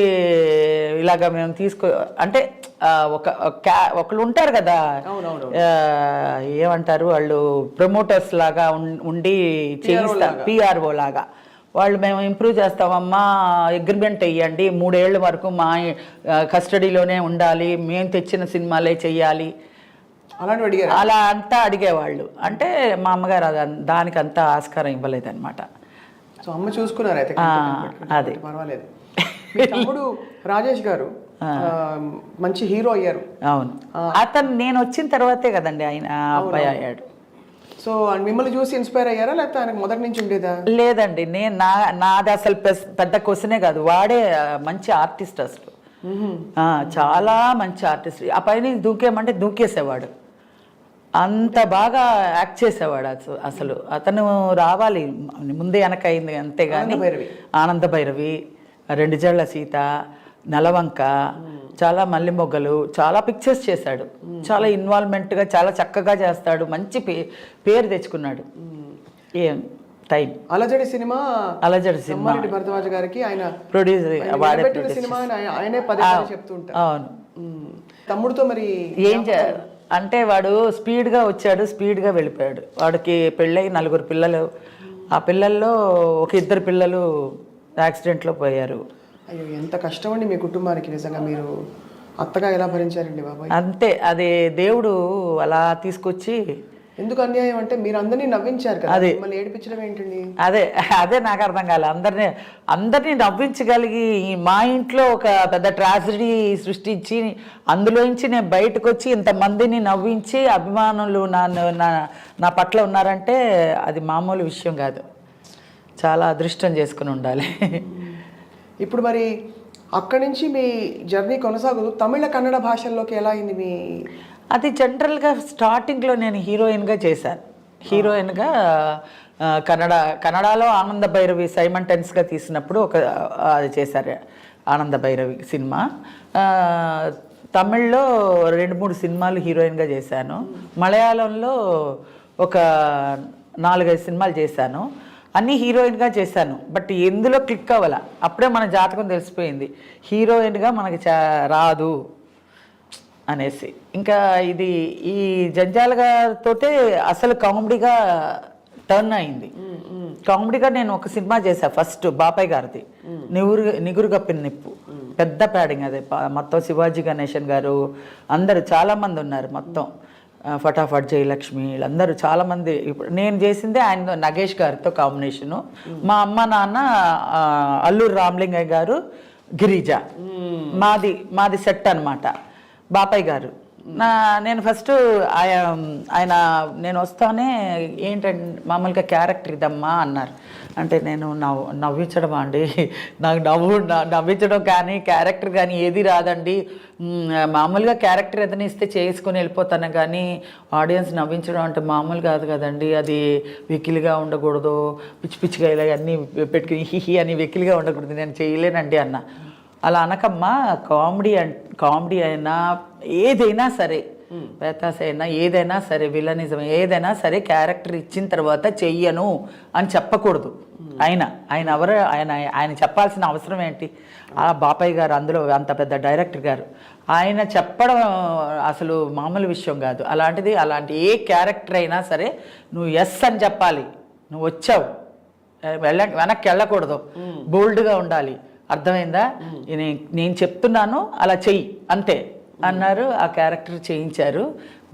[SPEAKER 3] ఇలాగా మేము అంటే ఒకళ్ళు ఉంటారు కదా, ఏమంటారు వాళ్ళు, ప్రమోటర్స్ లాగా ఉండి చేయిస్తారు, పిఆర్ఓ లాగా. వాళ్ళు మేము ఇంప్రూవ్ చేస్తామమ్మా, అగ్రిమెంట్ వేయండి, 3 ఏళ్ళ వరకు మా కస్టడీలోనే ఉండాలి, మేము తెచ్చిన సినిమాలే చెయ్యాలి, అలా అంతా అడిగేవాళ్ళు. అంటే మా అమ్మగారు దానికి అంతా ఆస్కారం ఇవ్వలేదన్నమాట.
[SPEAKER 2] సో అమ్మ చూసుకున్నారు అయితే.
[SPEAKER 3] అది
[SPEAKER 2] పర్వాలేదు. తమ్ముడు రాజేష్ గారు మంచి హీరో అయ్యారు.
[SPEAKER 3] అవును, అతను నేను వచ్చిన తర్వాతే కదండి ఆయన అబ్బాయి అయ్యాడు.
[SPEAKER 2] సో మిమ్మల్ని చూసి ఇన్స్పైర్ అయ్యారా, లేకపోతే ఆయనకు మొదటి నుంచి ఉండేదా?
[SPEAKER 3] లేదండి, నాది అసలు పెద్ద క్వశ్చనే కాదు. వాడే మంచి ఆర్టిస్ట్, అసలు చాలా మంచి ఆర్టిస్ట్. ఆ పైన దూకేమంటే దూకేసేవాడు, అంత బాగా యాక్ట్ చేసేవాడు. అసలు అతను రావాలి, ముందే వెనక అయింది అంతేగాని. ఆనంద భైరవి, 2 జళ్ల సీత, నలవంక, చాలా మల్లె మొగ్గలు, చాలా పిక్చర్స్ చేశాడు. చాలా ఇన్వాల్వ్మెంట్గా చాలా చక్కగా చేస్తాడు, మంచి పేరు తెచ్చుకున్నాడు. ఏం టైం అలజడి సినిమా భరద్వాజ గారికి ఆయన ప్రొడ్యూసర్ సినిమా, ఆయనే పదే చెప్తుంటారు. అవును. తమ్ముడితో మరి ఏం అంటే వాడు స్పీడ్గా వచ్చాడు, స్పీడ్గా వెళ్ళిపోయాడు. వాడికి పెళ్ళై 4 పిల్లలు, ఆ పిల్లల్లో ఒక 2 పిల్లలు యాక్సిడెంట్లో పోయారు. అయ్యో, ఎంత కష్టం అండి మీ కుటుంబానికి. నిజంగా మీరు అత్తగా ఎలా భరించారండి బాబాయ్? అంతే, అది దేవుడు అలా తీసుకొచ్చి. ఎందుకు అన్యాయం అంటే మీరు అందరినీ నవ్వించారు కదా, మిమ్మల్ని ఏడిపించడం ఏంటండి? అదే నాకు అర్థం కాలే. అందరినీ నవ్వించగలిగి మా ఇంట్లో ఒక పెద్ద ట్రాజడీ సృష్టించి అందులోంచి నేను బయటకు వచ్చి ఇంతమందిని నవ్వించి అభిమానులు నా పట్ల ఉన్నారంటే అది మామూలు విషయం కాదు. చాలా అదృష్టం చేసుకుని ఉండాలి. ఇప్పుడు మరి అక్కడి నుంచి మీ జర్నీ కొనసాగుతూ తమిళ కన్నడ భాషల్లోకి ఎలా అయింది మీ? అది జనరల్గా స్టార్టింగ్లో నేను హీరోయిన్గా చేశాను. హీరోయిన్గా కన్నడలో ఆనంద భైరవి సైమంటెన్స్గా తీసినప్పుడు అది చేశారు, ఆనంద భైరవి సినిమా. తమిళ్లో 2-3 సినిమాలు హీరోయిన్గా చేశాను. మలయాళంలో ఒక 4-5 సినిమాలు చేశాను. అన్నీ హీరోయిన్గా చేశాను. బట్ ఎందులో క్లిక్ అవ్వాల, అప్పుడే మన జాతకం తెలిసిపోయింది, హీరోయిన్గా మనకి రాదు అనేసి. ఇంకా ఈ జంజాలతోటే అసలు కామెడీగా టర్న్ అయింది. కామెడీగా నేను ఒక సినిమా చేశాను ఫస్ట్, బాపయ్య గారిది, నిగురు గప్పిన నిప్పు. పెద్ద ప్యాడింగ్ అది మొత్తం. శివాజీ గణేశన్ గారు అందరూ చాలామంది ఉన్నారు మొత్తం. ఫటాఫట్, జయలక్ష్మి, వీళ్ళందరూ చాలామంది. ఇప్పుడు నేను చేసిందే ఆయన నగేష్ గారితో కాంబినేషను. మా అమ్మ నాన్న అల్లూరు రామలింగయ్య గారు, గిరిజ, మాది సెట్ అనమాట. బాపయ్య గారు నేను ఫస్ట్ ఆయన నేను వస్తానే ఏంటంటే మామూలుగా క్యారెక్టర్ ఇదమ్మా అన్నారు. అంటే నేను నవ్వించడం అండి, నాకు నవ్వించడం కానీ క్యారెక్టర్ కానీ ఏది రాదండి. మామూలుగా క్యారెక్టర్ ఏదైనా ఇస్తే చేసుకొని వెళ్ళిపోతాను, కానీ ఆడియన్స్ నవ్వించడం అంటే మామూలు కాదు కదండి. అది వెకిలిగా ఉండకూడదు, పిచ్చి పిచ్చిగా ఇలా అన్నీ పెట్టుకుని హిహి అని వెకిలిగా ఉండకూడదు, నేను చేయలేనండి అన్న. అలా అనకమ్మా, కామెడీ అయినా ఏదైనా సరే, పేతాస్ అయినా ఏదైనా సరే, విలనిజం ఏదైనా సరే, క్యారెక్టర్ ఇచ్చిన తర్వాత చెయ్యను అని చెప్పకూడదు. ఆయన ఎవరు, ఆయన చెప్పాల్సిన అవసరం ఏంటి? ఆ బాపయ్య గారు అందులో అంత పెద్ద డైరెక్టర్ గారు, ఆయన చెప్పడం అసలు మామూలు విషయం కాదు. అలాంటి ఏ క్యారెక్టర్ అయినా సరే నువ్వు ఎస్ అని చెప్పాలి. నువ్వు వచ్చావు, వెనక్కి వెళ్ళకూడదు, బోల్డ్గా ఉండాలి. అర్థమైందా? నేను చెప్తున్నాను అలా చెయ్యి అంతే అన్నారు. ఆ క్యారెక్టర్ చేయించారు,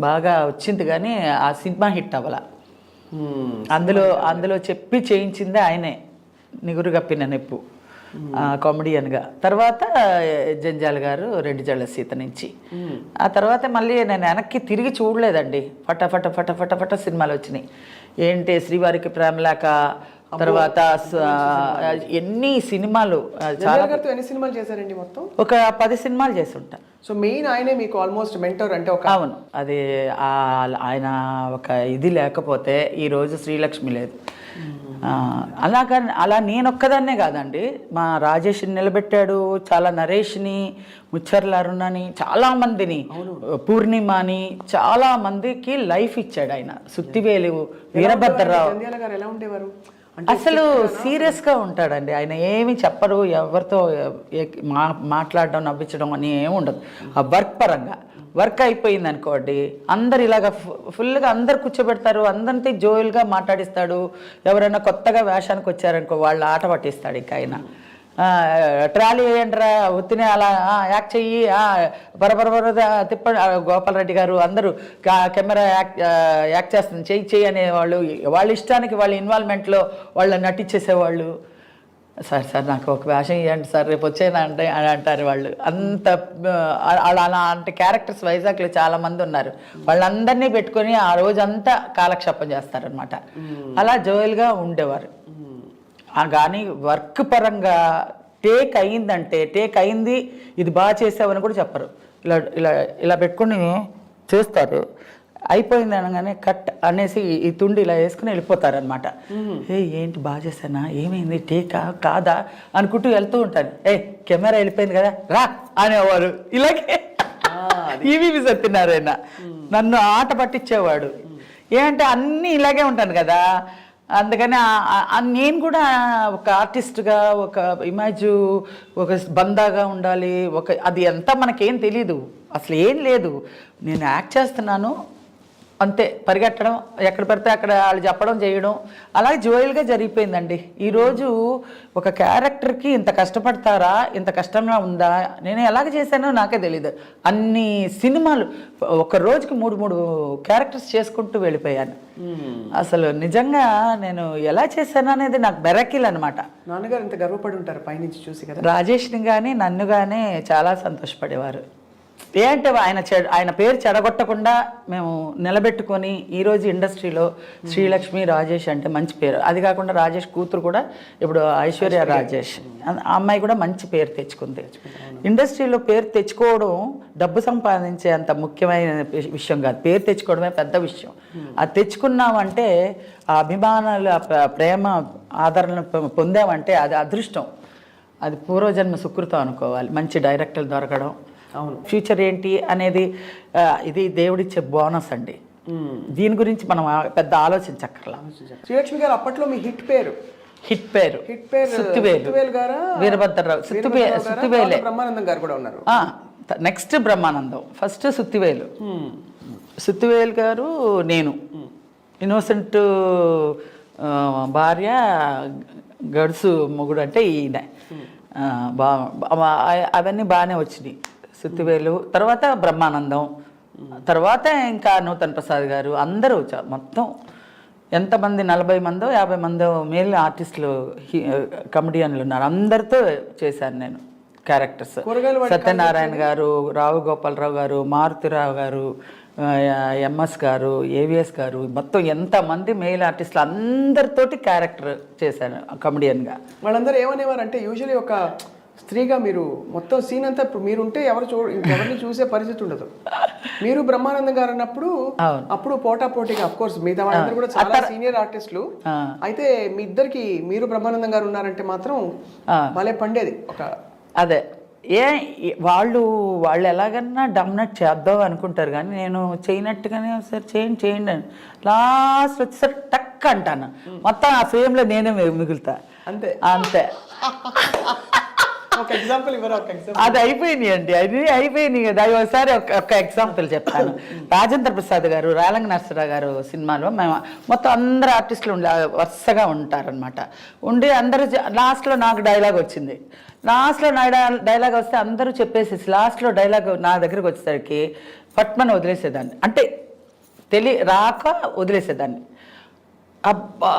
[SPEAKER 3] బాగా వచ్చింది, కానీ ఆ సినిమా హిట్ అవ్వాల. అందులో చెప్పి చేయించిందే ఆయనే, నిగురు కప్పిన నెప్పు కామెడియన్గా. తర్వాత జంజాల్ గారు రెండు జళ్ళ సీత నుంచి. ఆ తర్వాత మళ్ళీ నేను వెనక్కి తిరిగి చూడలేదండి. ఫట సినిమాలు వచ్చినాయి. ఏంటి శ్రీవారికి ప్రేమలేక, తర్వాత ఎన్ని సినిమాలు,
[SPEAKER 2] చాలా ఎన్ని సినిమాలు చేశారండి మొత్తం?
[SPEAKER 3] ఒక 10 సినిమాలు చేసి ఉంటా.
[SPEAKER 2] సో మెయిన్ ఆయనే మీకు ఆల్మోస్ట్ మెంటర్ అంటే ఒక.
[SPEAKER 3] అవును, అది ఆయన ఒక ఇది లేకపోతే ఈరోజు శ్రీలక్ష్మి లేదు. అలా నేనొక్కదాన్నే కాదండి, మా రాజేష్ని నిలబెట్టాడు, చాలా నరేష్ని, ముచ్చర్ల అరుణని, చాలామందిని, పూర్ణిమని, చాలా మందికి లైఫ్ ఇచ్చాడు ఆయన. సుత్తివేలు, వీరభద్రరావు
[SPEAKER 2] ఎలా ఉండేవారు?
[SPEAKER 3] అసలు సీరియస్గా ఉంటాడండి ఆయన. ఏమి చెప్పరు, ఎవరితో మాట్లాడడం, నవ్వించడం అని ఏమి ఉండదు. ఆ వర్క్ పరంగా వర్క్ అయిపోయింది అనుకోండి, అందరు ఇలాగ ఫుల్గా అందరు కూర్చోబెడతారు, అందరితో జోయిల్గా మాట్లాడిస్తాడు. ఎవరైనా కొత్తగా వేషానికి వచ్చారనుకో వాళ్ళ ఆట పట్టిస్తాడు. ఇంకా ఆయన ట్రాలీ వేయండిరా, ఉత్తినే అలా యాక్ట్ చెయ్యి, బరబర తిప్పండి. గోపాలరెడ్డి గారు అందరూ కెమెరా యాక్ట్ చేస్తుంది, చెయ్యి అనేవాళ్ళు. వాళ్ళ ఇష్టానికి వాళ్ళ ఇన్వాల్వ్మెంట్లో వాళ్ళని నటించేసేవాళ్ళు. సార్ నాకు ఒక వేషం ఇవ్వండి సార్, రేపు వచ్చేనా అంటే అని అంటారు వాళ్ళు. అంత అలాంటి క్యారెక్టర్స్ వైజాగ్లో చాలామంది ఉన్నారు. వాళ్ళందరినీ పెట్టుకొని ఆ రోజంతా కాలక్షేపం చేస్తారనమాట. అలా జోయల్గా ఉండేవారు. కానీ వర్క్ పరంగా టేక్ అయింది, ఇది బాగా చేసావని కూడా చెప్పరు. ఇలా పెట్టుకుని చేస్తారు. అయిపోయింది అనగానే కట్ అనేసి ఈ తుండి ఇలా వేసుకుని వెళ్ళిపోతారనమాట. ఏంటి బాగా చేశానా, ఏమైంది, టేకా కాదా అనుకుంటూ వెళ్తూ ఉంటాను. కెమెరా వెళ్ళిపోయింది కదా రా అనేవారు. ఇలాగే ఈవీవి సత్యనారాయణ నన్ను ఆట పట్టించేవాడు. ఏమంటే అన్నీ ఇలాగే ఉంటాను కదా, అందుకని నేను కూడా ఒక ఆర్టిస్ట్గా ఒక ఇమేజ్, ఒక బందాగా ఉండాలి. అది అంతా మనకేం తెలీదు, అసలు ఏం లేదు. నేను యాక్ట్ చేస్తున్నాను అంతే, పరిగెట్టడం, ఎక్కడ పడితే అక్కడ వాళ్ళు చెప్పడం చేయడం, అలాగే జోయల్గా జరిగిపోయిందండి. ఈరోజు ఒక క్యారెక్టర్కి ఇంత కష్టపడతారా, ఇంత కష్టంగా ఉందా, నేను ఎలాగ చేశానో నాకే తెలీదు. అన్ని సినిమాలు ఒక రోజుకి 3 క్యారెక్టర్స్ చేసుకుంటూ వెళ్ళిపోయాను. అసలు నిజంగా నేను ఎలా చేశాను అనేది నాకు బెరకిల్ అనమాట.
[SPEAKER 2] నాన్నగారు ఇంత గర్వపడి ఉంటారు పైనుంచి చూసి కదా.
[SPEAKER 3] రాజేష్ని కానీ నన్ను కానీ చాలా సంతోషపడేవారు. ఏంటంటే ఆయన పేరు చెడగొట్టకుండా మేము నిలబెట్టుకొని ఈరోజు ఇండస్ట్రీలో శ్రీలక్ష్మి రాజేష్ అంటే మంచి పేరు. అది కాకుండా రాజేష్ కూతురు కూడా ఇప్పుడు ఐశ్వర్య రాజేష్, ఆ అమ్మాయి కూడా మంచి పేరు తెచ్చుకుంది. ఇండస్ట్రీలో పేరు తెచ్చుకోవడం డబ్బు సంపాదించే అంత ముఖ్యమైన విషయం కాదు, పేరు తెచ్చుకోవడమే పెద్ద విషయం. అది తెచ్చుకున్నామంటే, ఆ అభిమానాలు, ప్రేమ, ఆదరణ పొందామంటే అది అదృష్టం, అది పూర్వజన్మ సుకృతం అనుకోవాలి. మంచి డైరెక్టర్లు దొరకడం, అవును, ఫ్యూచర్ ఏంటి అనేది ఇది దేవుడిచ్చే బోనస్ అండి. దీని గురించి మనం పెద్ద ఆలోచించక్కర్లా.
[SPEAKER 2] శ్రీలక్ష్మి గారు అప్పట్లో మీ హిట్ పేరు
[SPEAKER 3] సుత్తివేలు గారు, వీరభద్రరావు, సుత్తివేలే,
[SPEAKER 2] బ్రహ్మానందం గారు కూడా ఉన్నారు.
[SPEAKER 3] నెక్స్ట్ బ్రహ్మానందం, ఫస్ట్ సుత్తివేలు గారు, నేను ఇన్నోసెంట్ భార్య, గడుసు మొగుడు అంటే ఈయన. అవన్నీ బాగానే వచ్చినాయి. సుత్తివేలు తర్వాత బ్రహ్మానందం, తర్వాత ఇంకా నూతన్ ప్రసాద్ గారు, అందరూ మొత్తం ఎంతమంది 40 మందో 50 మందో మేల్ ఆర్టిస్టులు, కమెడియన్లు ఉన్నారు. అందరితో చేశాను నేను క్యారెక్టర్స్.
[SPEAKER 2] కూరగాయలు వాడి
[SPEAKER 3] సత్యనారాయణ గారు, రావు గోపాలరావు గారు, మారుతిరావు గారు, ఎంఎస్ గారు, ఏవిఎస్ గారు, మొత్తం ఎంతమంది మెయిల్ ఆర్టిస్టులు అందరితోటి క్యారెక్టర్ చేశాను కమెడియన్గా.
[SPEAKER 2] వాళ్ళందరూ ఏమనేవారు అంటే యూజువలీ ఒక స్త్రీగా మీరు మొత్తం సీన్ అంతా ఇప్పుడు మీరుంటే ఎవరిని చూసే పరిస్థితి ఉండదు. మీరు బ్రహ్మానందం గారు అన్నప్పుడు అప్పుడు పోటాపోటీగా అఫ్ కోర్స్ మిగతా వాళ్ళందరూ కూడా చాలా సీనియర్ ఆర్టిస్టులు. అయితే మీ ఇద్దరికి మీరు బ్రహ్మానందం గారు ఉన్నారంటే మాత్రం భలే పండేది ఒక.
[SPEAKER 3] అదే వాళ్ళు ఎలాగన్నా డామినేట్ చేద్దాం అనుకుంటారు, కానీ నేను చేయనట్టుగానే సరే చేయండి అని లాస్ట్ వచ్చేసరి టక్ అంటాను, మొత్తం ఆ ఫ్రేమ్లో నేనే మిగులుతా.
[SPEAKER 2] అంతే
[SPEAKER 3] అంతే.
[SPEAKER 2] ఒక ఎగ్జాంపుల్ ఇవ్వరా? ఒక ఎగ్జాంపుల్.
[SPEAKER 3] అది అయిపోయినాయి అండి, అది అయిపోయినాయి కదా. ఒకసారి ఒక ఎగ్జాంపుల్ చెప్తాను. రాజేంద్ర ప్రసాద్ గారు, రాలంగ నరసరావు గారు సినిమాలో మేము మొత్తం అందరు ఆర్టిస్టులు వరుసగా ఉంటారనమాట. ఉండి అందరూ లాస్ట్లో నాకు డైలాగ్ వచ్చింది. లాస్ట్లో నా డైలాగ్ వస్తే అందరూ చెప్పేసేసి లాస్ట్లో డైలాగ్ నా దగ్గరికి వచ్చేసరికి పట్మని వదిలేసేదాన్ని, అంటే రాక వదిలేసేదాన్ని. అబ్బా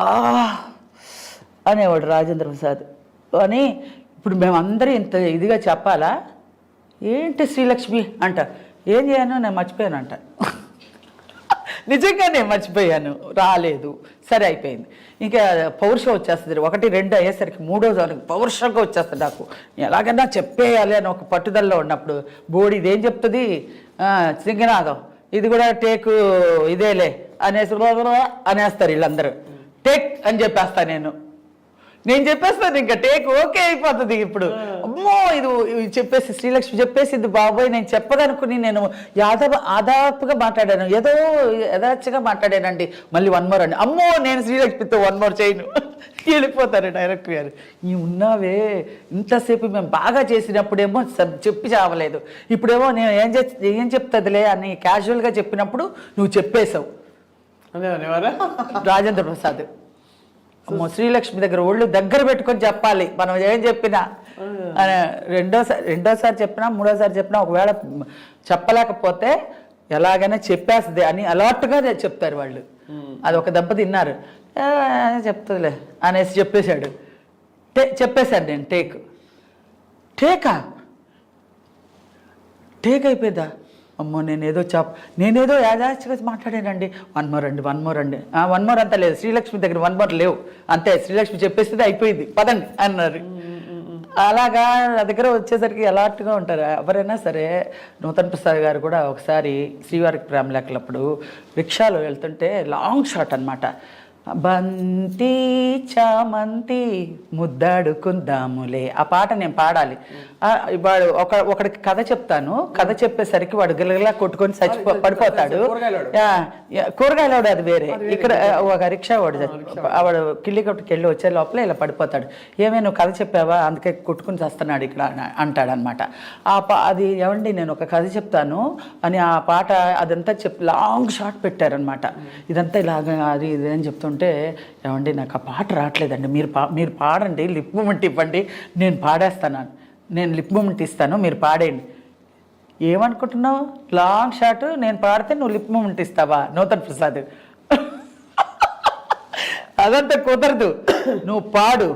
[SPEAKER 3] అనేవాడు రాజేంద్ర ప్రసాద్ అని. ఇప్పుడు మేమందరూ ఇంత ఇదిగా చెప్పాలా ఏంటి శ్రీలక్ష్మి అంట, ఏం చేయను నేను మర్చిపోయాను అంట. నిజంగా నేను మర్చిపోయాను, రాలేదు, సరే అయిపోయింది. ఇంకా పౌరుషం వచ్చేస్తుంది. 1, 2 అయ్యేసరికి 3వ పౌరుషంగా వచ్చేస్తుంది నాకు. ఎలాగైనా చెప్పేయాలి అని ఒక పట్టుదలలో ఉన్నప్పుడు బోడి ఇదేం చెప్తుంది, సింగనాథం ఇది కూడా టేకు ఇదేలే అనేస్తారు వీళ్ళందరూ. టేక్ అని చెప్పేస్తా నేను చెప్పేస్తాను, ఇంకా టేక్ ఓకే అయిపోతుంది. ఇప్పుడు అమ్మో ఇది చెప్పేసి శ్రీలక్ష్మి చెప్పేసింది బాబోయ్, నేను చెప్పదనుకుని నేను ఆదాపుగా మాట్లాడాను, ఏదో యథార్చగా మాట్లాడానండి. మళ్ళీ 1 more అండి, అమ్మో నేను శ్రీలక్ష్మితో 1 more చేయను, వెళ్ళిపోతారు డైరెక్టర్ గారు. ఈ ఉన్నావే ఇంతసేపు మేము బాగా చేసినప్పుడేమో చెప్పి చావలేదు, ఇప్పుడేమో నేను ఏం చెప్తుందిలే అని క్యాజువల్గా చెప్పినప్పుడు నువ్వు చెప్పేశావు. రాజేంద్ర ప్రసాద్ అమ్మో శ్రీలక్ష్మి దగ్గర ఒళ్ళు దగ్గర పెట్టుకొని చెప్పాలి మనం ఏం చెప్పినా అని. రెండోసారి చెప్పినా 3వసారి చెప్పినా ఒకవేళ చెప్పలేకపోతే ఎలాగైనా చెప్పేస్తుంది అని అలర్ట్గా చెప్తారు వాళ్ళు. అది ఒక దెబ్బ తిన్నారు, చెప్తుందిలే అనేసి చెప్పేశాడు. చెప్పేశాను నేను టేక్ అయిపోయిందా, అమ్మో నేనేదో యాదాచిగా మాట్లాడానండి, 1 more అండి 1 more అండి, 1 more అంతా లేదు, శ్రీలక్ష్మి దగ్గర 1 more లేవు, అంతే శ్రీలక్ష్మి చెప్పేస్తే అయిపోయింది పదండి అన్నారు. అలాగా నా దగ్గర వచ్చేసరికి అలర్ట్గా ఉంటారు ఎవరైనా సరే. నూతన్ ప్రసాద్ గారు కూడా ఒకసారి శ్రీవారికి ప్రేమ లేఖలప్పుడు రిక్షాలో వెళ్తుంటే లాంగ్ షాట్ అనమాట, బంతి చామంతి ముద్దాడుకుందాములే ఆ పాట నేను పాడాలి. వాడు ఒకడికి కథ చెప్తాను, కథ చెప్పేసరికి వాడు గిలగిలా కొట్టుకొని పడిపోతాడు. కూరగాయలవాడు అది వేరే, ఇక్కడ ఒక రిక్షా వాడు కిల్లి కొట్టుకు వెళ్ళి వచ్చే లోపల ఇలా పడిపోతాడు. ఏమే నువ్వు కథ చెప్పావా అందుకే కొట్టుకుని చేస్తున్నాడు ఇక్కడ అంటాడనమాట. అది ఏమండి నేను ఒక కథ చెప్తాను అని ఆ పాట అదంతా లాంగ్ షాట్ పెట్టారనమాట. ఇదంతా ఇలాగ అది ఇది అని చెప్తుంటే, ఏమండి నాకు ఆ పాట రావట్లేదండి, మీరు పాడండి, లిప్ మూమెంట్ ఇవ్వండి, నేను పాడేస్తాను, నేను లిప్ మూమెంట్ ఇస్తాను, మీరు పాడేయండి. ఏమనుకుంటున్నావు, లాంగ్ షాట్ నేను పాడితే నువ్వు లిప్ మూమెంట్ ఇస్తావా నూతన్ ప్రసాద్? అదంతా కుదరదు, నువ్వు పాడు,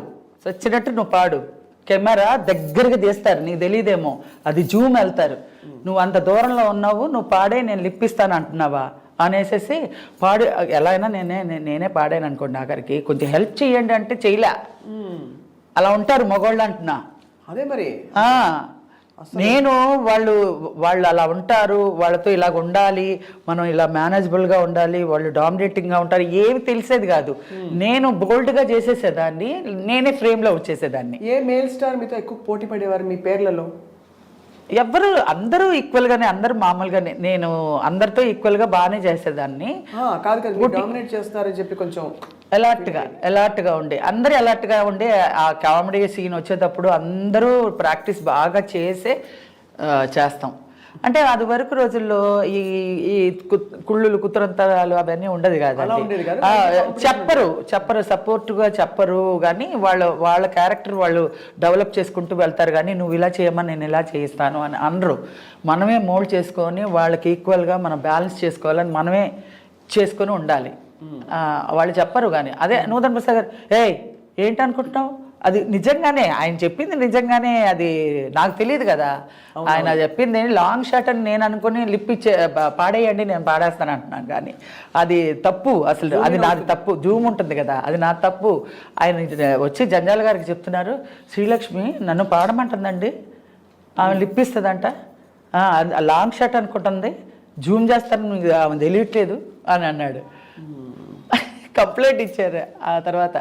[SPEAKER 3] వచ్చినట్టు నువ్వు పాడు, కెమెరా దగ్గరగా తీస్తారు, నీకు తెలియదేమో, అది జూమ్ వెళ్తారు, నువ్వు అంత దూరంలో ఉన్నావు, నువ్వు పాడే నేను లిప్ ఇస్తాను అంటున్నావా అనేసి పాడు. ఎలా అయినా నేనే పాడాను అనుకోండి, ఆఖరికి కొంచెం హెల్ప్ చేయండి అంటే చేయలే, అలా ఉంటారు మగవాళ్ళు అంటున్నా.
[SPEAKER 2] అదే మరి
[SPEAKER 3] నేను వాళ్ళు అలా ఉంటారు, వాళ్ళతో ఇలాగ ఉండాలి, మనం ఇలా మేనేజబుల్గా ఉండాలి, వాళ్ళు డామినేటింగ్గా ఉంటారు, ఏమి తెలిసేది కాదు. నేను బోల్డ్గా చేసేసేదాన్ని, నేనే ఫ్రేమ్లో వచ్చేసేదాన్ని.
[SPEAKER 2] ఏ మేల్ స్టార్ మీతో ఎక్కువ పోటీ పడేవారు మీ పేర్లలో?
[SPEAKER 3] అందరూ ఈక్వల్గానే, అందరూ మామూలుగానే, నేను అందరితో ఈక్వల్గా బాగానే చేసేదాన్ని.
[SPEAKER 2] కాదు డామినేట్ చేస్తారని చెప్పి కొంచెం
[SPEAKER 3] అలర్ట్గా ఉండే, అందరూ అలర్ట్గా ఉండే. ఆ కామెడీ సీన్ వచ్చేటప్పుడు అందరూ ప్రాక్టీస్ బాగా చేస్తాం. అంటే అది వరకు రోజుల్లో ఈ కుళ్ళులు కుతురంతరాలు అవన్నీ ఉండదు కదండి. చెప్పరు సపోర్ట్గా చెప్పరు, కానీ వాళ్ళ క్యారెక్టర్ వాళ్ళు డెవలప్ చేసుకుంటూ వెళ్తారు. కానీ నువ్వు ఇలా చేయమని నేను ఇలా చేయిస్తాను అని అనరు. మనమే మోల్డ్ చేసుకొని వాళ్ళకి ఈక్వల్గా మనం బ్యాలెన్స్ చేసుకోవాలని మనమే చేసుకొని ఉండాలి. వాళ్ళు చెప్పరు. కానీ అదే నూతన్ ప్రసాద్ గారు ఏంటనుకుంటున్నావు అది నిజంగానే ఆయన చెప్పింది నిజంగానే, అది నాకు తెలియదు కదా. ఆయన చెప్పింది లాంగ్ షాట్ అని నేను అనుకుని లిప్ ఇచ్చే పాడేయండి నేను పాడేస్తాను అంటున్నాను, కానీ అది తప్పు. అసలు అది నాది తప్పు. జూమ్ ఉంటుంది కదా, అది నా తప్పు. ఆయన వచ్చి జంజాల గారికి చెప్తున్నారు, శ్రీలక్ష్మి నన్ను పాడమంటుందండి, ఆమె లిప్ ఇస్తుందంట, లాంగ్ షాట్ అనుకుంటుంది, జూమ్ చేస్తాను ఆమె తెలియట్లేదు అని అన్నాడు. కంప్లైంట్ ఇచ్చారు. ఆ తర్వాత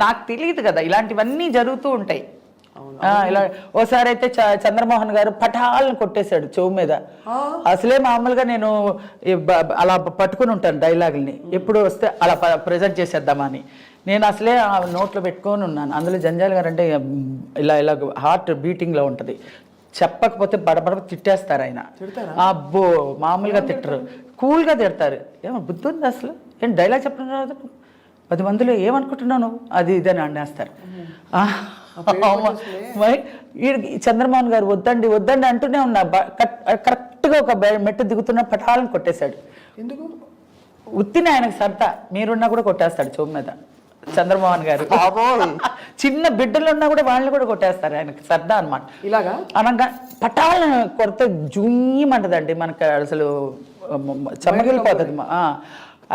[SPEAKER 3] నాకు తెలియదు కదా, ఇలాంటివన్నీ జరుగుతూ ఉంటాయి. ఇలా ఓసారి అయితే చంద్రమోహన్ గారు పటాలను కొట్టేశాడు చెవు మీద. అసలే మామూలుగా నేను అలా పట్టుకుని ఉంటాను డైలాగుల్ని, ఎప్పుడు వస్తే అలా ప్రజెంట్ చేసేద్దామని. నేను అసలే నోట్లో పెట్టుకొని ఉన్నాను. అందులో జంజాల గారు అంటే ఇలా ఇలా హార్ట్ బీటింగ్లో ఉంటుంది, చెప్పకపోతే బడబడ తిట్టేస్తారు ఆయన. అబ్బో మామూలుగా తిట్టరు, కూల్గా తిడతారు. ఏమో బుద్ధి ఉంది అసలు, ఏం డైలాగ్ చెప్పడం రాదు, 10 మందిలో ఏమనుకుంటున్నాను అది ఇదని అనేస్తారు. చంద్రమోహన్ గారు వద్దండి వద్దండి అంటూనే ఉన్నా, కరెక్ట్గా ఒక మెట్టు దిగుతున్న పటాలను కొట్టేశాడు.
[SPEAKER 2] ఎందుకు?
[SPEAKER 3] ఉత్తిని ఆయనకు సరదా, మీరున్నా కూడా కొట్టేస్తాడు చెవు మీద చంద్రమోహన్ గారు. చిన్న బిడ్డలు ఉన్నా కూడా వాళ్ళని కూడా కొట్టేస్తారు, ఆయనకి సరదా అనమాట.
[SPEAKER 2] ఇలాగా
[SPEAKER 3] అనగా పటాలను కొడితే జూయమంటదండి మనకు, అసలు చెమ్మగిలిపోతుంది.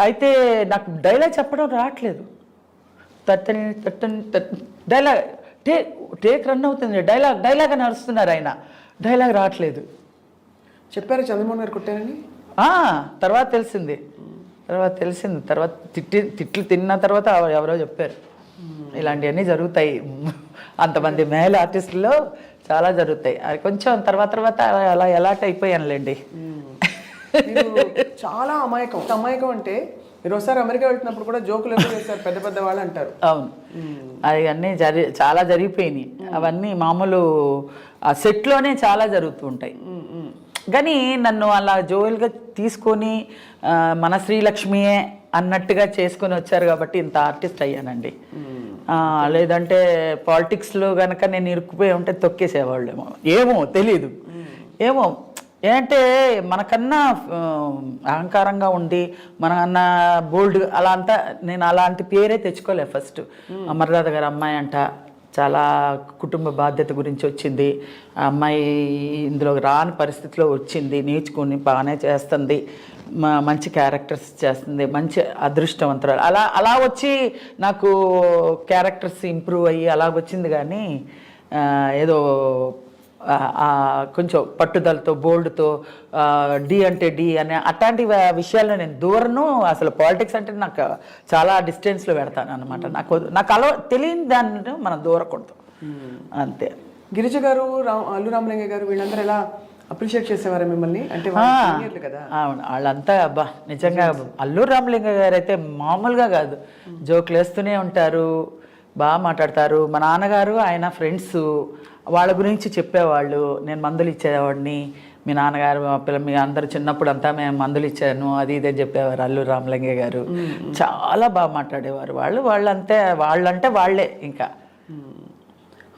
[SPEAKER 3] అయితే నాకు డైలాగ్ చెప్పడం రావట్లేదు, డైలాగ్ టేక్ రన్ అవుతుంది, డైలాగ్ అని అరుస్తున్నారు ఆయన, డైలాగ్ రావట్లేదు.
[SPEAKER 2] చెప్పారు చంద్రమోహన్ గారు కొట్టారని?
[SPEAKER 3] తర్వాత తెలిసింది, తర్వాత తిట్లు తిన్న తర్వాత ఎవరో చెప్పారు. ఇలాంటివన్నీ జరుగుతాయి, అంతమంది మేల్ ఆర్టిస్టుల్లో చాలా జరుగుతాయి. అది కొంచెం తర్వాత అలా ఎలాట్ అయిపోయానులేండి.
[SPEAKER 2] చాలా అమాయకం అంటే మీరు ఒకసారి అమెరికా వెళ్తున్నప్పుడు కూడా జోకులు ఎక్కువ చేస్తారు పెద్ద పెద్ద వాళ్ళు అంటారు.
[SPEAKER 3] అవును, అవన్నీ చాలా జరిగిపోయినాయి. అవన్నీ మామూలు ఆ సెట్లోనే చాలా జరుగుతూ ఉంటాయి. కానీ నన్ను అలా జోయల్గా తీసుకొని మన శ్రీలక్ష్మియే అన్నట్టుగా చేసుకొని వచ్చారు కాబట్టి ఇంత ఆర్టిస్ట్ అయ్యానండి. లేదంటే పాలిటిక్స్లో కనుక నేను ఇరుక్కుపోయి ఉంటే తొక్కేసేవాళ్ళేమో, ఏమో తెలీదు. ఏమో ఏంటంటే మనకన్నా అహంకారంగా ఉండి మనకన్నా బోల్డ్ అలా అంతా, నేను అలాంటి పేరే తెచ్చుకోలే. ఫస్ట్ అమర్నాథ్ గారి అమ్మాయి అంట, చాలా కుటుంబ బాధ్యత గురించి వచ్చింది. ఆ అమ్మాయి ఇందులో రాని పరిస్థితిలో వచ్చింది, నేర్చుకుని బాగానే చేస్తుంది, మంచి క్యారెక్టర్స్ చేస్తుంది, మంచి అదృష్టవంతురాలు. అలా వచ్చి నాకు క్యారెక్టర్స్ ఇంప్రూవ్ అయ్యి అలా వచ్చింది. కానీ ఏదో కొంచెం పట్టుదలతో బోల్డ్తో డి అంటే డి అనే అట్లాంటి విషయాల్లో నేను దూరను. అసలు పాలిటిక్స్ అంటే నాకు చాలా డిస్టెన్స్లో పెడతాను అనమాట. నాకు తెలియని దాన్ని మనం దూరకూడదు, అంతే.
[SPEAKER 2] గిరిజ గారు, అల్లు రామలింగ గారు వీళ్ళందరూ ఎలా అప్రిషియేట్ చేసేవారు మిమ్మల్ని? అంటే కదా.
[SPEAKER 3] అవును, వాళ్ళంతా అబ్బా నిజంగా. అల్లు రామలింగ గారు అయితే మామూలుగా కాదు, జోకులు వేస్తూనే ఉంటారు, బాగా మాట్లాడతారు. మా నాన్నగారు ఆయన ఫ్రెండ్స్, వాళ్ళ గురించి చెప్పేవాళ్ళు. నేను మందులు ఇచ్చేవాడిని, మీ నాన్నగారు మీ అందరూ చిన్నప్పుడు అంతా మేము మందులు ఇచ్చాను అది ఇదే చెప్పేవారు అల్లు రామలింగ గారు. చాలా బాగా మాట్లాడేవారు వాళ్ళంతే, వాళ్ళంటే వాళ్ళే ఇంకా.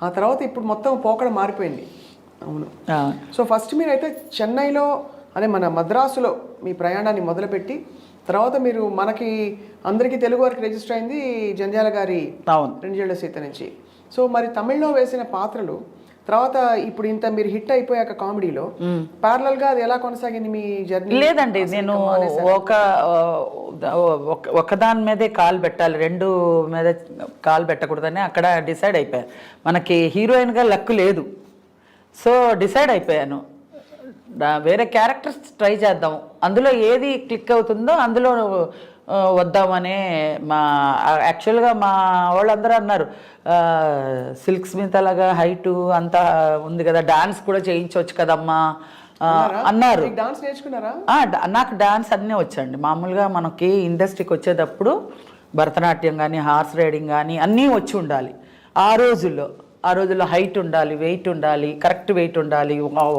[SPEAKER 2] ఆ తర్వాత ఇప్పుడు మొత్తం పోకడ మారిపోయింది. అవును. సో ఫస్ట్ మీరైతే చెన్నైలో అదే మన మద్రాసులో మీ ప్రయాణాన్ని మొదలుపెట్టి, తర్వాత మీరు మనకి అందరికీ తెలుగు వారికి రిజిస్టర్ అయింది జంధ్యాల గారి 2 సీత నుంచి. సో మరి తమిళ్లో వేసిన పాత్రలు తర్వాత ఇప్పుడు ఇంత మీరు హిట్ అయిపోయాక కామెడీలో ప్యారలల్ గా అది ఎలా కొనసాగింది మీ జర్నీ?
[SPEAKER 3] లేదండి, నేను ఒకదాని మీదే కాలు పెట్టాలి, 2 మీద కాలు పెట్టకూడదని అక్కడ డిసైడ్ అయిపోయాను. మనకి హీరోయిన్గా లక్ లేదు, సో డిసైడ్ అయిపోయాను వేరే క్యారెక్టర్స్ ట్రై చేద్దాం, అందులో ఏది క్లిక్ అవుతుందో అందులో వద్దామనే. యాక్చువల్గా మా వాళ్ళందరూ అన్నారు, సిల్క్ స్మిత్ అలాగా హైటు అంతా ఉంది కదా, డాన్స్ కూడా చేయించవచ్చు కదమ్మా అన్నారు. నాకు డాన్స్ అన్నీ వచ్చండి. మామూలుగా మనకి ఇండస్ట్రీకి వచ్చేటప్పుడు భరతనాట్యం కానీ హార్స్ రైడింగ్ కానీ అన్నీ వచ్చి ఉండాలి. ఆ రోజుల్లో హైట్ ఉండాలి, వెయిట్ ఉండాలి, కరెక్ట్ వెయిట్ ఉండాలి,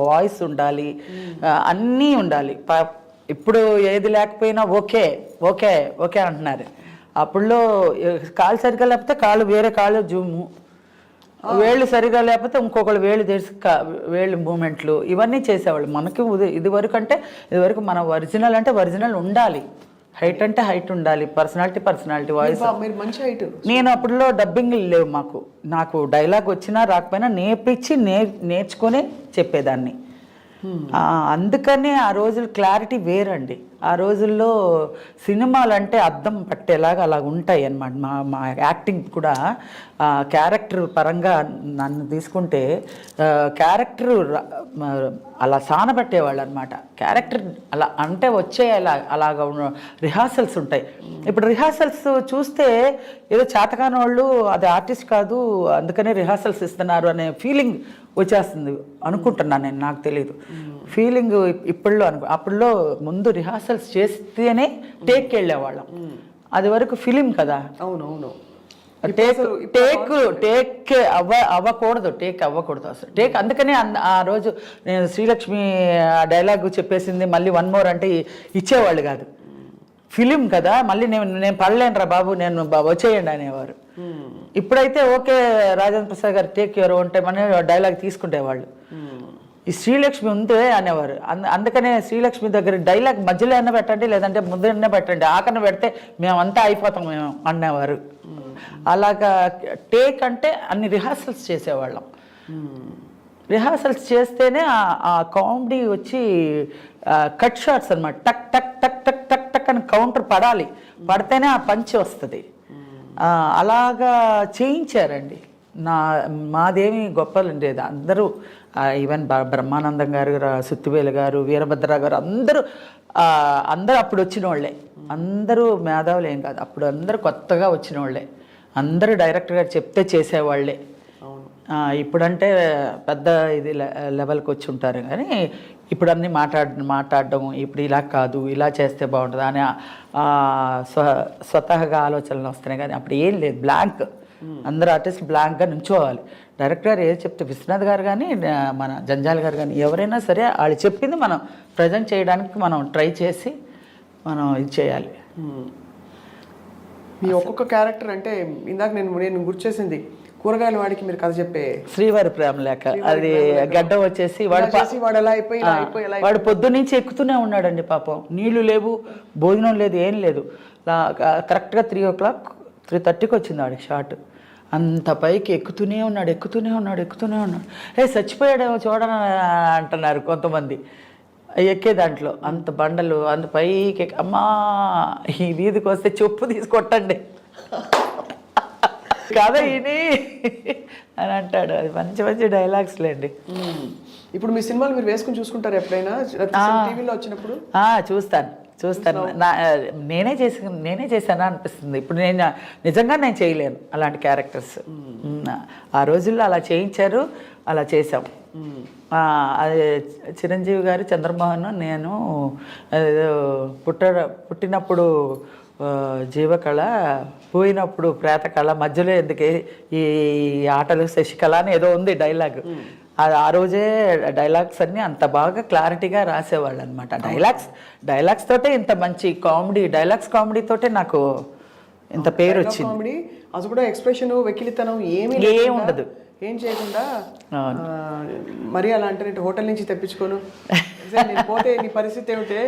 [SPEAKER 3] వాయిస్ ఉండాలి, అన్నీ ఉండాలి. ఇప్పుడు ఏది లేకపోయినా ఓకే ఓకే ఓకే అంటున్నారు. అప్పుడులో కాలు సరిగా లేకపోతే వేరే కాళ్ళు జూము, వేళ్ళు సరిగా లేకపోతే ఇంకొకళ్ళు వేళ్ళు తెరిచి వేళ్ళు మూమెంట్లు ఇవన్నీ చేసేవాళ్ళు. మనకి ఇదివరకు మన ఒరిజినల్ అంటే ఒరిజినల్ ఉండాలి, హైట్ అంటే హైట్ ఉండాలి, పర్సనాలిటీ వాయిస్.
[SPEAKER 2] మీరు మంచి హైట్.
[SPEAKER 3] నేను అప్పుడులో డబ్బింగ్ లేవు నాకు డైలాగ్ వచ్చినా రాకపోయినా నేర్చుకొని చెప్పేదాన్ని. అందుకనే ఆ రోజులు క్లారిటీ వేరండి. ఆ రోజుల్లో సినిమాలు అంటే అద్దం పట్టేలాగా అలా ఉంటాయి అన్నమాట. మా యాక్టింగ్ కూడా క్యారెక్టర్ పరంగా నన్ను తీసుకుంటే క్యారెక్టర్ అలా సానబట్టేవాళ్ళు అనమాట. క్యారెక్టర్ అలా అంటే అలాగా రిహార్సల్స్ ఉంటాయి. ఇప్పుడు రిహార్సల్స్ చూస్తే ఏదో చేతకాని వాళ్ళు అది ఆర్టిస్ట్ కాదు అందుకనే రిహార్సల్స్ ఇస్తున్నారు అనే ఫీలింగ్ వచ్చేస్తుంది అనుకుంటున్నాను నేను. నాకు తెలియదు ఫీలింగ్ ఇప్పుడులో అప్పుడులో ముందు రిహార్సల్స్ చేస్తేనే టేక్కి వెళ్ళేవాళ్ళం. అది వరకు ఫిలిం కదా.
[SPEAKER 2] అవునవును.
[SPEAKER 3] టేక్ అవ్వకూడదు అసలు టేక్. అందుకనే ఆ రోజు నేను శ్రీలక్ష్మి డైలాగ్ చెప్పేసింది మళ్ళీ 1 more అంటే ఇచ్చేవాళ్ళు కాదు. ఫిలిం కదా, మళ్ళీ నేను పడలేనురా బాబు, నేను వచ్చేయండి అనేవారు. ఇప్పుడైతే ఓకే రాజేంద్ర ప్రసాద్ గారు టేక్ ఎవరు ఉంటే మన డైలాగ్ తీసుకునేవాళ్ళు. ఈ శ్రీలక్ష్మి ఉందే అనేవారు. అందుకనే శ్రీలక్ష్మి దగ్గర డైలాగ్ మధ్యలో అయినా పెట్టండి, లేదంటే ముందైనా పెట్టండి, ఆకన పెడితే మేమంతా అయిపోతాం మేము అనేవారు. అలాగా టేక్ అంటే అన్ని రిహార్సల్స్ చేసేవాళ్ళం. రిహార్సల్స్ చేస్తేనే ఆ కామెడీ వచ్చి కట్ షాట్స్ అనమాట. టక్ టక్ టక్ టక్ టక్ టక్ అని కౌంటర్ పడితేనే ఆ పంచ్ వస్తుంది. అలాగా చేయించారండి. మాదేమి గొప్పలు ఉండేది. అందరూ ఈవెన్ బ్రహ్మానందం గారు, సుత్తివేలు గారు, వీరభద్ర గారు అందరూ అప్పుడు వచ్చిన వాళ్ళే. అందరూ మేధావులు ఏం కాదు, అప్పుడు అందరూ కొత్తగా వచ్చిన వాళ్ళే. అందరూ డైరెక్టర్ గారు చెప్తే చేసేవాళ్ళే. ఇప్పుడంటే పెద్ద ఇది లెవెల్కి వచ్చి ఉంటారు కానీ ఇప్పుడు అన్నీ మాట్లాడడం ఇప్పుడు ఇలా కాదు, ఇలా చేస్తే బాగుంటుంది అని స్వతహాగా ఆలోచనలు వస్తున్నాయి. కానీ అప్పుడు ఏం లేదు, బ్లాంక్. అందరూ ఆర్టిస్ట్ బ్లాంక్గా నుంచోవాలి. డైరెక్టర్ గారు ఏది చెప్తే విశ్వనాథ్ గారు కానీ మన జంజాల్ గారు కానీ ఎవరైనా సరే వాళ్ళు చెప్పింది మనం ప్రజెంట్ చేయడానికి మనం ట్రై చేసి మనం ఇది చేయాలి.
[SPEAKER 2] మీ ఒక్కొక్క క్యారెక్టర్ అంటే ఇందాక నేను గుర్తు చేసింది కూరగాయల వాడికి మీరు కథ చెప్పే
[SPEAKER 3] శ్రీవారి ప్రేమ లేఖ. అది గడ్డ వచ్చేసి వాడు పొద్దున్నుంచి ఎక్కుతూనే ఉన్నాడండి పాపం. నీళ్లు లేవు, భోజనం లేదు, ఏం లేదు. కరెక్ట్గా 3 o'clock 3:30కి వచ్చింది వాడికి షాట్. అంత పైకి ఎక్కుతూనే ఉన్నాడు. చచ్చిపోయాడేమో చూడని అంటున్నారు కొంతమంది. ఎక్కే దాంట్లో అంత బండలు అంత పైకి అమ్మా ఈ వీధికి వస్తే చెప్పు తీసుకొట్టండి కదా ఇని అని అంటాడు. అది మంచి డైలాగ్స్ లేండి.
[SPEAKER 2] ఇప్పుడు మీ సినిమాలు మీరు వేసుకుని చూసుకుంటారు ఎప్పుడైనా టీవీలో వచ్చినప్పుడు? చూస్తాను.
[SPEAKER 3] నేనే చేశానా అనిపిస్తుంది. ఇప్పుడు నిజంగా నేను చేయలేను అలాంటి క్యారెక్టర్స్. ఆ రోజుల్లో అలా చేయించారు, అలా చేసాం. అదే చిరంజీవి గారు, చంద్రమోహన్, నేను పుట్టినప్పుడు జీవకళ, పోయినప్పుడు ప్రేతకళ, మధ్యలో ఎందుకే ఈ ఆటలు శశికళ అని ఏదో ఉంది డైలాగ్. ఆ రోజే డైలాగ్స్ అన్నీ అంత బాగా క్లారిటీగా రాసేవాళ్ళు అనమాట. డైలాగ్స్ తోటే ఇంత మంచి కామెడీ తోటే నాకు ఇంత పేరు వచ్చింది.
[SPEAKER 2] అది కూడా ఎక్స్ప్రెషన్, వెకిలితనం ఏమీ
[SPEAKER 3] ఉండదు,
[SPEAKER 2] ఏం చేయకుండా. మరి అలా అంటే హోటల్ నుంచి తెప్పించుకోను పోతే నీ పరిస్థితి ఏమిటే?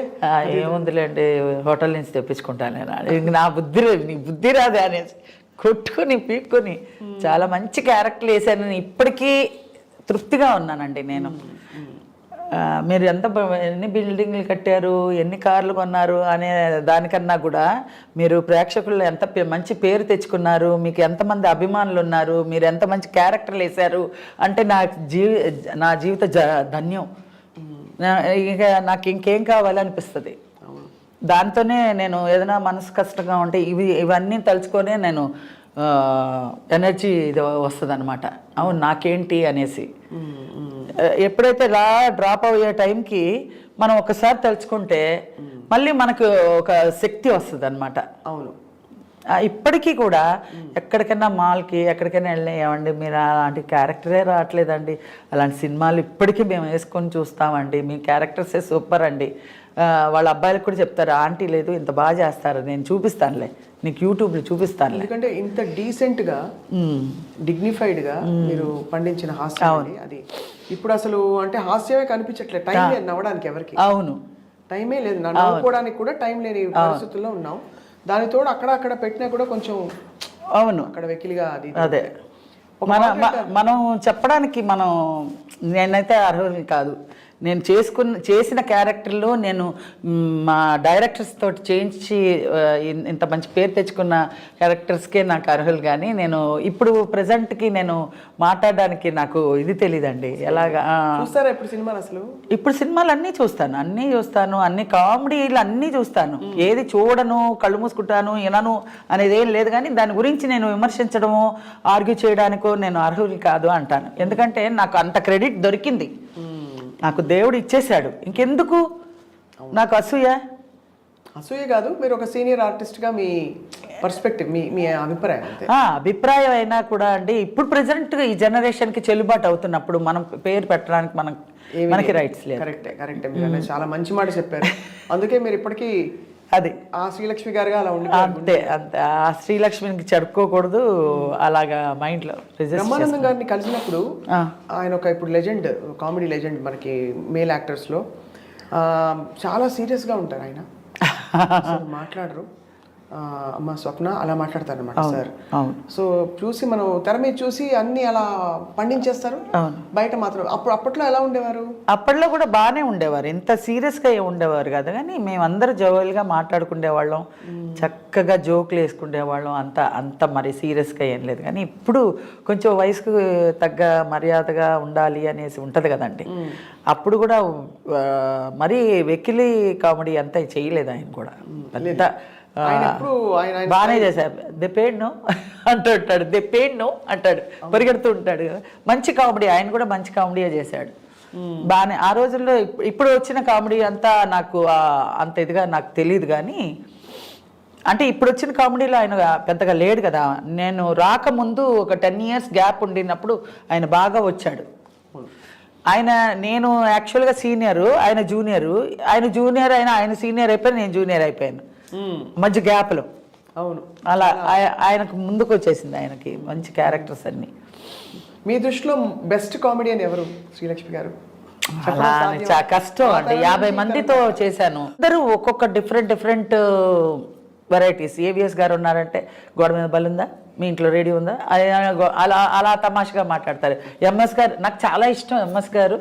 [SPEAKER 3] ఏముందిలేండి, హోటల్ నుంచి తెప్పించుకుంటాను నేను. నా నీ బుద్ధి రాదే అనేసి కొట్టుకొని పీక్కొని చాలా మంచి క్యారెక్టర్లు వేసాను. ఇప్పటికీ తృప్తిగా ఉన్నానండి నేను. మీరు ఎన్ని బిల్డింగ్లు కట్టారు, ఎన్ని కార్లు కొన్నారు అనే దానికన్నా కూడా మీరు ప్రేక్షకుల్లో ఎంత మంచి పేరు తెచ్చుకున్నారు, మీకు ఎంతమంది అభిమానులు ఉన్నారు, మీరు ఎంత మంచి క్యారెక్టర్లు వేశారు అంటే నా జీవిత ధన్యం. ఇక నాకు ఇంకేం కావాలనిపిస్తుంది. దాంతోనే నేను ఏదైనా మనసు కష్టంగా ఉంటే ఇవన్నీ తలుచుకొనే నేను ఎనర్జీ ఇది వస్తుంది అనమాట. అవును నాకేంటి అనేసి. ఎప్పుడైతే ఇలా డ్రాప్ అయ్యే టైంకి మనం ఒకసారి తలుచుకుంటే మళ్ళీ మనకు ఒక శక్తి వస్తుంది అనమాట.
[SPEAKER 2] అవును.
[SPEAKER 3] ఇప్పటికీ కూడా ఎక్కడికైనా మాల్కి ఎక్కడికైనా వెళ్ళినామండి, మీరు అలాంటి క్యారెక్టరే రావట్లేదండి, అలాంటి సినిమాలు ఇప్పటికీ మేము వేసుకొని చూస్తామండి, మీ క్యారెక్టర్సే సూపర్ అండి. వాళ్ళ అబ్బాయిలకు కూడా చెప్తారు, ఆంటీ లేదు ఇంత బాగా చేస్తారు, నేను చూపిస్తానులే నీకు యూట్యూబ్లో చూపిస్తానులే.
[SPEAKER 2] ఎందుకంటే ఇంత డీసెంట్గా డిగ్నిఫైడ్గా మీరు పండించిన హాస్యం అది ఇప్పుడు అసలు అంటే హాస్యమే కనిపించట్లేదు, టైం లేదు నవ్వడానికి ఎవరికి.
[SPEAKER 3] అవును,
[SPEAKER 2] టైమే లేదు, నవ్వుకోవడానికి కూడా టైం లేని పరిస్థితుల్లో ఉన్నాం. దానితో అక్కడ పెట్టినా కూడా కొంచెం
[SPEAKER 3] అవును
[SPEAKER 2] అక్కడ వెకిలిగా అది
[SPEAKER 3] అదే మనం చెప్పడానికి నేనైతే అర్హులు కాదు. నేను చేసిన క్యారెక్టర్లో నేను మా డైరెక్టర్స్ తోటి చేయించి ఇంత మంచి పేరు తెచ్చుకున్న క్యారెక్టర్స్కే నాకు అర్హులు. కానీ నేను ఇప్పుడు ప్రజెంట్కి నేను మాట్లాడడానికి నాకు ఇది తెలియదండి ఎలాగా.
[SPEAKER 2] చూస్తారా ఇప్పుడు సినిమాలు? అసలు
[SPEAKER 3] ఇప్పుడు సినిమాలు అన్నీ చూస్తాను, అన్ని కామెడీలు అన్నీ చూస్తాను. ఏది చూడను, కళ్ళు మూసుకుంటాను, వినను అనేది ఏం లేదు. కానీ దాని గురించి నేను విమర్శించడమో ఆర్గ్యూ చేయడానికో నేను అర్హులు కాదు అంటాను. ఎందుకంటే నాకు అంత క్రెడిట్ దొరికింది, నాకు దేవుడు ఇచ్చేశాడు. ఇంకెందుకు నాకు అసూయ
[SPEAKER 2] కాదు, మీరు ఒక సీనియర్ ఆర్టిస్ట్గా మీ పర్స్పెక్టివ్, మీ అభిప్రాయం అంతే.
[SPEAKER 3] అభిప్రాయం అయినా కూడా అండి ఇప్పుడు ప్రజెంట్ ఈ జనరేషన్కి చెల్లుబాటు అవుతున్నప్పుడు మనం పేరు పెట్టడానికి మనకి రైట్స్ లేదు.
[SPEAKER 2] కరెక్టే మీరు చాలా మంచి మాట చెప్పారు. అందుకే మీరు ఇప్పటికీ
[SPEAKER 3] అది
[SPEAKER 2] ఆ శ్రీలక్ష్మి గారుగా అలా ఉండి
[SPEAKER 3] అంతే ఆ శ్రీలక్ష్మికి చెడుకోకూడదు అలాగా మైండ్లో.
[SPEAKER 2] బ్రహ్మానందం గారిని కలిసినప్పుడు ఆయన ఇప్పుడు లెజెండ్, కామెడీ లెజెండ్ మనకి మేల్ యాక్టర్స్లో. చాలా సీరియస్గా ఉంటారు ఆయన, మాట్లాడరు. అమ్మ స్వప్న అలా మాట్లాడతారు అనమాట సార్. సో మనం తెర మీద చూసి అన్ని అలా పండించేస్తారు, బయట మాత్రం. అప్పట్లో ఎలా ఉండేవారు?
[SPEAKER 3] అప్పట్లో కూడా బాగానే ఉండేవారు, ఇంత సీరియస్గా ఉండేవారు కదా. కానీ మేమందరూ జోవల్గా మాట్లాడుకునేవాళ్ళం, చక్కగా జోకులు వేసుకునేవాళ్ళం. అంత మరి సీరియస్గా ఏం లేదు. కానీ ఇప్పుడు కొంచెం వయసుకు తగ్గ మర్యాదగా ఉండాలి అనేసి ఉంటుంది కదండి. అప్పుడు కూడా మరీ వెకిలి కామెడీ అంతా చేయలేదు ఆయన కూడా. పెద్ద బాగానే చేశారు. దే పేడ్ నో అంటాడు, పరిగెడుతూ ఉంటాడు కదా. మంచి కామెడీ, ఆయన కూడా మంచి కామెడీయే చేశాడు బాగానే ఆ రోజుల్లో. ఇప్పుడు వచ్చిన కామెడీ అంతా నాకు అంత ఇదిగా నాకు తెలియదు. కానీ అంటే ఇప్పుడు వచ్చిన కామెడీలో ఆయన పెద్దగా లేడు కదా. నేను రాకముందు ఒక 10 years గ్యాప్ ఉండినప్పుడు ఆయన బాగా వచ్చాడు. నేను యాక్చువల్గా సీనియరు, ఆయన జూనియరు. ఆయన సీనియర్ అయిపోయాను, నేను జూనియర్ అయిపోయాను మధ్య గ్యాప్లో.
[SPEAKER 2] అవును,
[SPEAKER 3] అలా ఆయనకు ముందుకు వచ్చేసింది, ఆయనకి మంచి క్యారెక్టర్స్ అన్ని.
[SPEAKER 2] మీ దృష్టిలో బెస్ట్ కామెడియన్ ఎవరు శ్రీలక్ష్మి గారు?
[SPEAKER 3] అలా చాలా కష్టం అండి. 50 మందితో చేశాను, అందరూ ఒక్కొక్క డిఫరెంట్ వెరైటీస్. ఏవిఎస్ గారు ఉన్నారంటే గోడ మీద బలుందా, మీ ఇంట్లో రేడియో ఉందా, అలా తమాషగా మాట్లాడతారు. ఎంఎస్ గారు నాకు చాలా ఇష్టం. ఎంఎస్ గారు,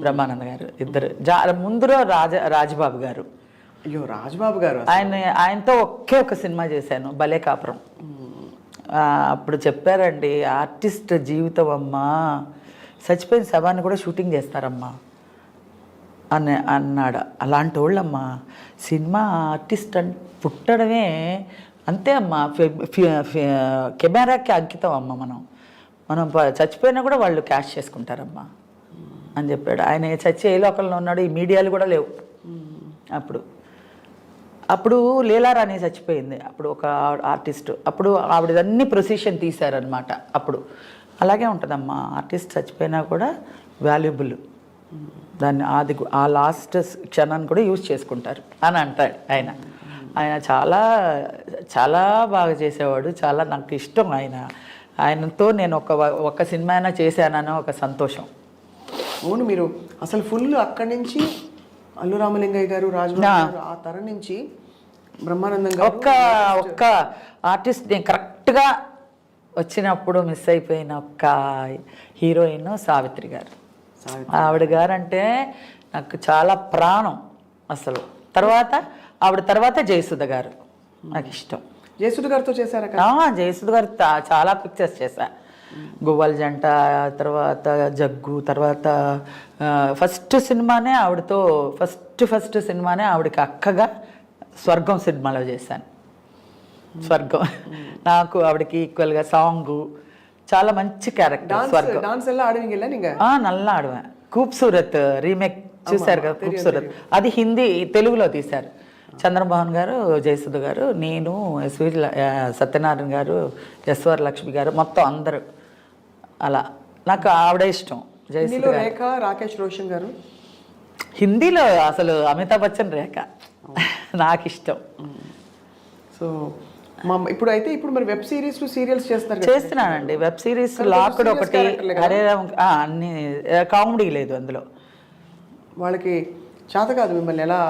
[SPEAKER 3] బ్రహ్మానంద గారు ఇద్దరు. ముందులో రాజబాబు గారు.
[SPEAKER 2] అయ్యో రాజబాబు గారు,
[SPEAKER 3] ఆయనతో ఒక సినిమా చేశాను, భలే కాపురం. అప్పుడు చెప్పారండి, ఆర్టిస్ట్ జీవితం అమ్మా, చచ్చిపోయిన శవాన్ని కూడా షూటింగ్ చేస్తారమ్మా అన్నాడు. అలాంటి వాళ్ళమ్మా సినిమా ఆర్టిస్ట్ అని పుట్టడమే అంతే అమ్మా, కెమెరాకి అంకితం అమ్మ. మనం చచ్చిపోయినా కూడా వాళ్ళు క్యాష్ చేసుకుంటారమ్మా అని చెప్పాడు. ఆయన చచ్చి ఏ లోకల్లో ఉన్నాడు, ఈ మీడియాలు కూడా లేవు అప్పుడు లీలారాణి చచ్చిపోయింది, అప్పుడు ఒక ఆర్టిస్ట్. అప్పుడు ఆవిడదన్నీ ప్రొసిషన్ తీశారనమాట. అప్పుడు అలాగే ఉంటుందమ్మా, ఆర్టిస్ట్ చచ్చిపోయినా కూడా వాల్యుబుల్, దాన్ని ఆ లాస్ట్ క్షణాన్ని కూడా యూజ్ చేసుకుంటారు అని అంటాడు ఆయన చాలా చాలా బాగా చేసేవాడు. చాలా నాకు ఇష్టం ఆయనతో నేను ఒక సినిమా అయినా చేశానని ఒక సంతోషం.
[SPEAKER 2] అవును, మీరు అసలు ఫుల్ అక్కడి నుంచి అల్లు రామలింగయ్య గారు, రాజబాబు గారు, ఆ తరం నుంచి బ్రహ్మానందం గారు,
[SPEAKER 3] ఒక్క ఆర్టిస్ట్ నేను కరెక్ట్గా వచ్చినప్పుడు మిస్ అయిపోయిన ఒక్క హీరోయిన్ సావిత్రి గారు. ఆవిడ గారు అంటే నాకు చాలా ప్రాణం అసలు. ఆవిడ తర్వాత జయసుధ గారు నాకు ఇష్టం.
[SPEAKER 2] జయసుధ గారితో చేశారా?
[SPEAKER 3] జయసుధ గారు చాలా పిక్చర్స్ చేశా. గువ్వల జంట, తర్వాత జగ్గు, తర్వాత ఫస్ట్ సినిమానే ఆవిడతో ఫస్ట్ సినిమానే ఆవిడకి అక్కగా స్వర్గం సినిమాలో చేశాను. స్వర్గం నాకు ఆవిడకి ఈక్వల్గా సాంగ్, చాలా మంచి క్యారెక్టర్. స్వర్గం నల్లా ఆడువేன். ఖూబ్సూరత్ రీమేక్ చూశారు కదా, ఖూబ్సూరత్. అది హిందీ తెలుగులో తీశారు. చంద్రమోహన్ గారు, జయసుధ గారు, నేను, సత్యనారాయణ గారు, ఎస్వర్ లక్ష్మి గారు, మొత్తం అందరూ. అలా నాకు ఆవిడే ఇష్టం.
[SPEAKER 2] జయసుధ, రేఖ, రాకేష్ రోషన్ గారు.
[SPEAKER 3] హిందీలో అసలు అమితాబ్ బచ్చన్, రేఖ నాకు ఇష్టం.
[SPEAKER 2] సో ఇప్పుడు మరి వెబ్ సిరీస్ సీరియల్స్
[SPEAKER 3] చేస్తున్నానండి. వెబ్ సిరీస్ లాక్డ్ ఒకటి, హరే రామ్, అన్ని కామెడీ లేదు అందులో.
[SPEAKER 2] వాళ్ళకి చేత కాదు మిమ్మల్ని ఎలా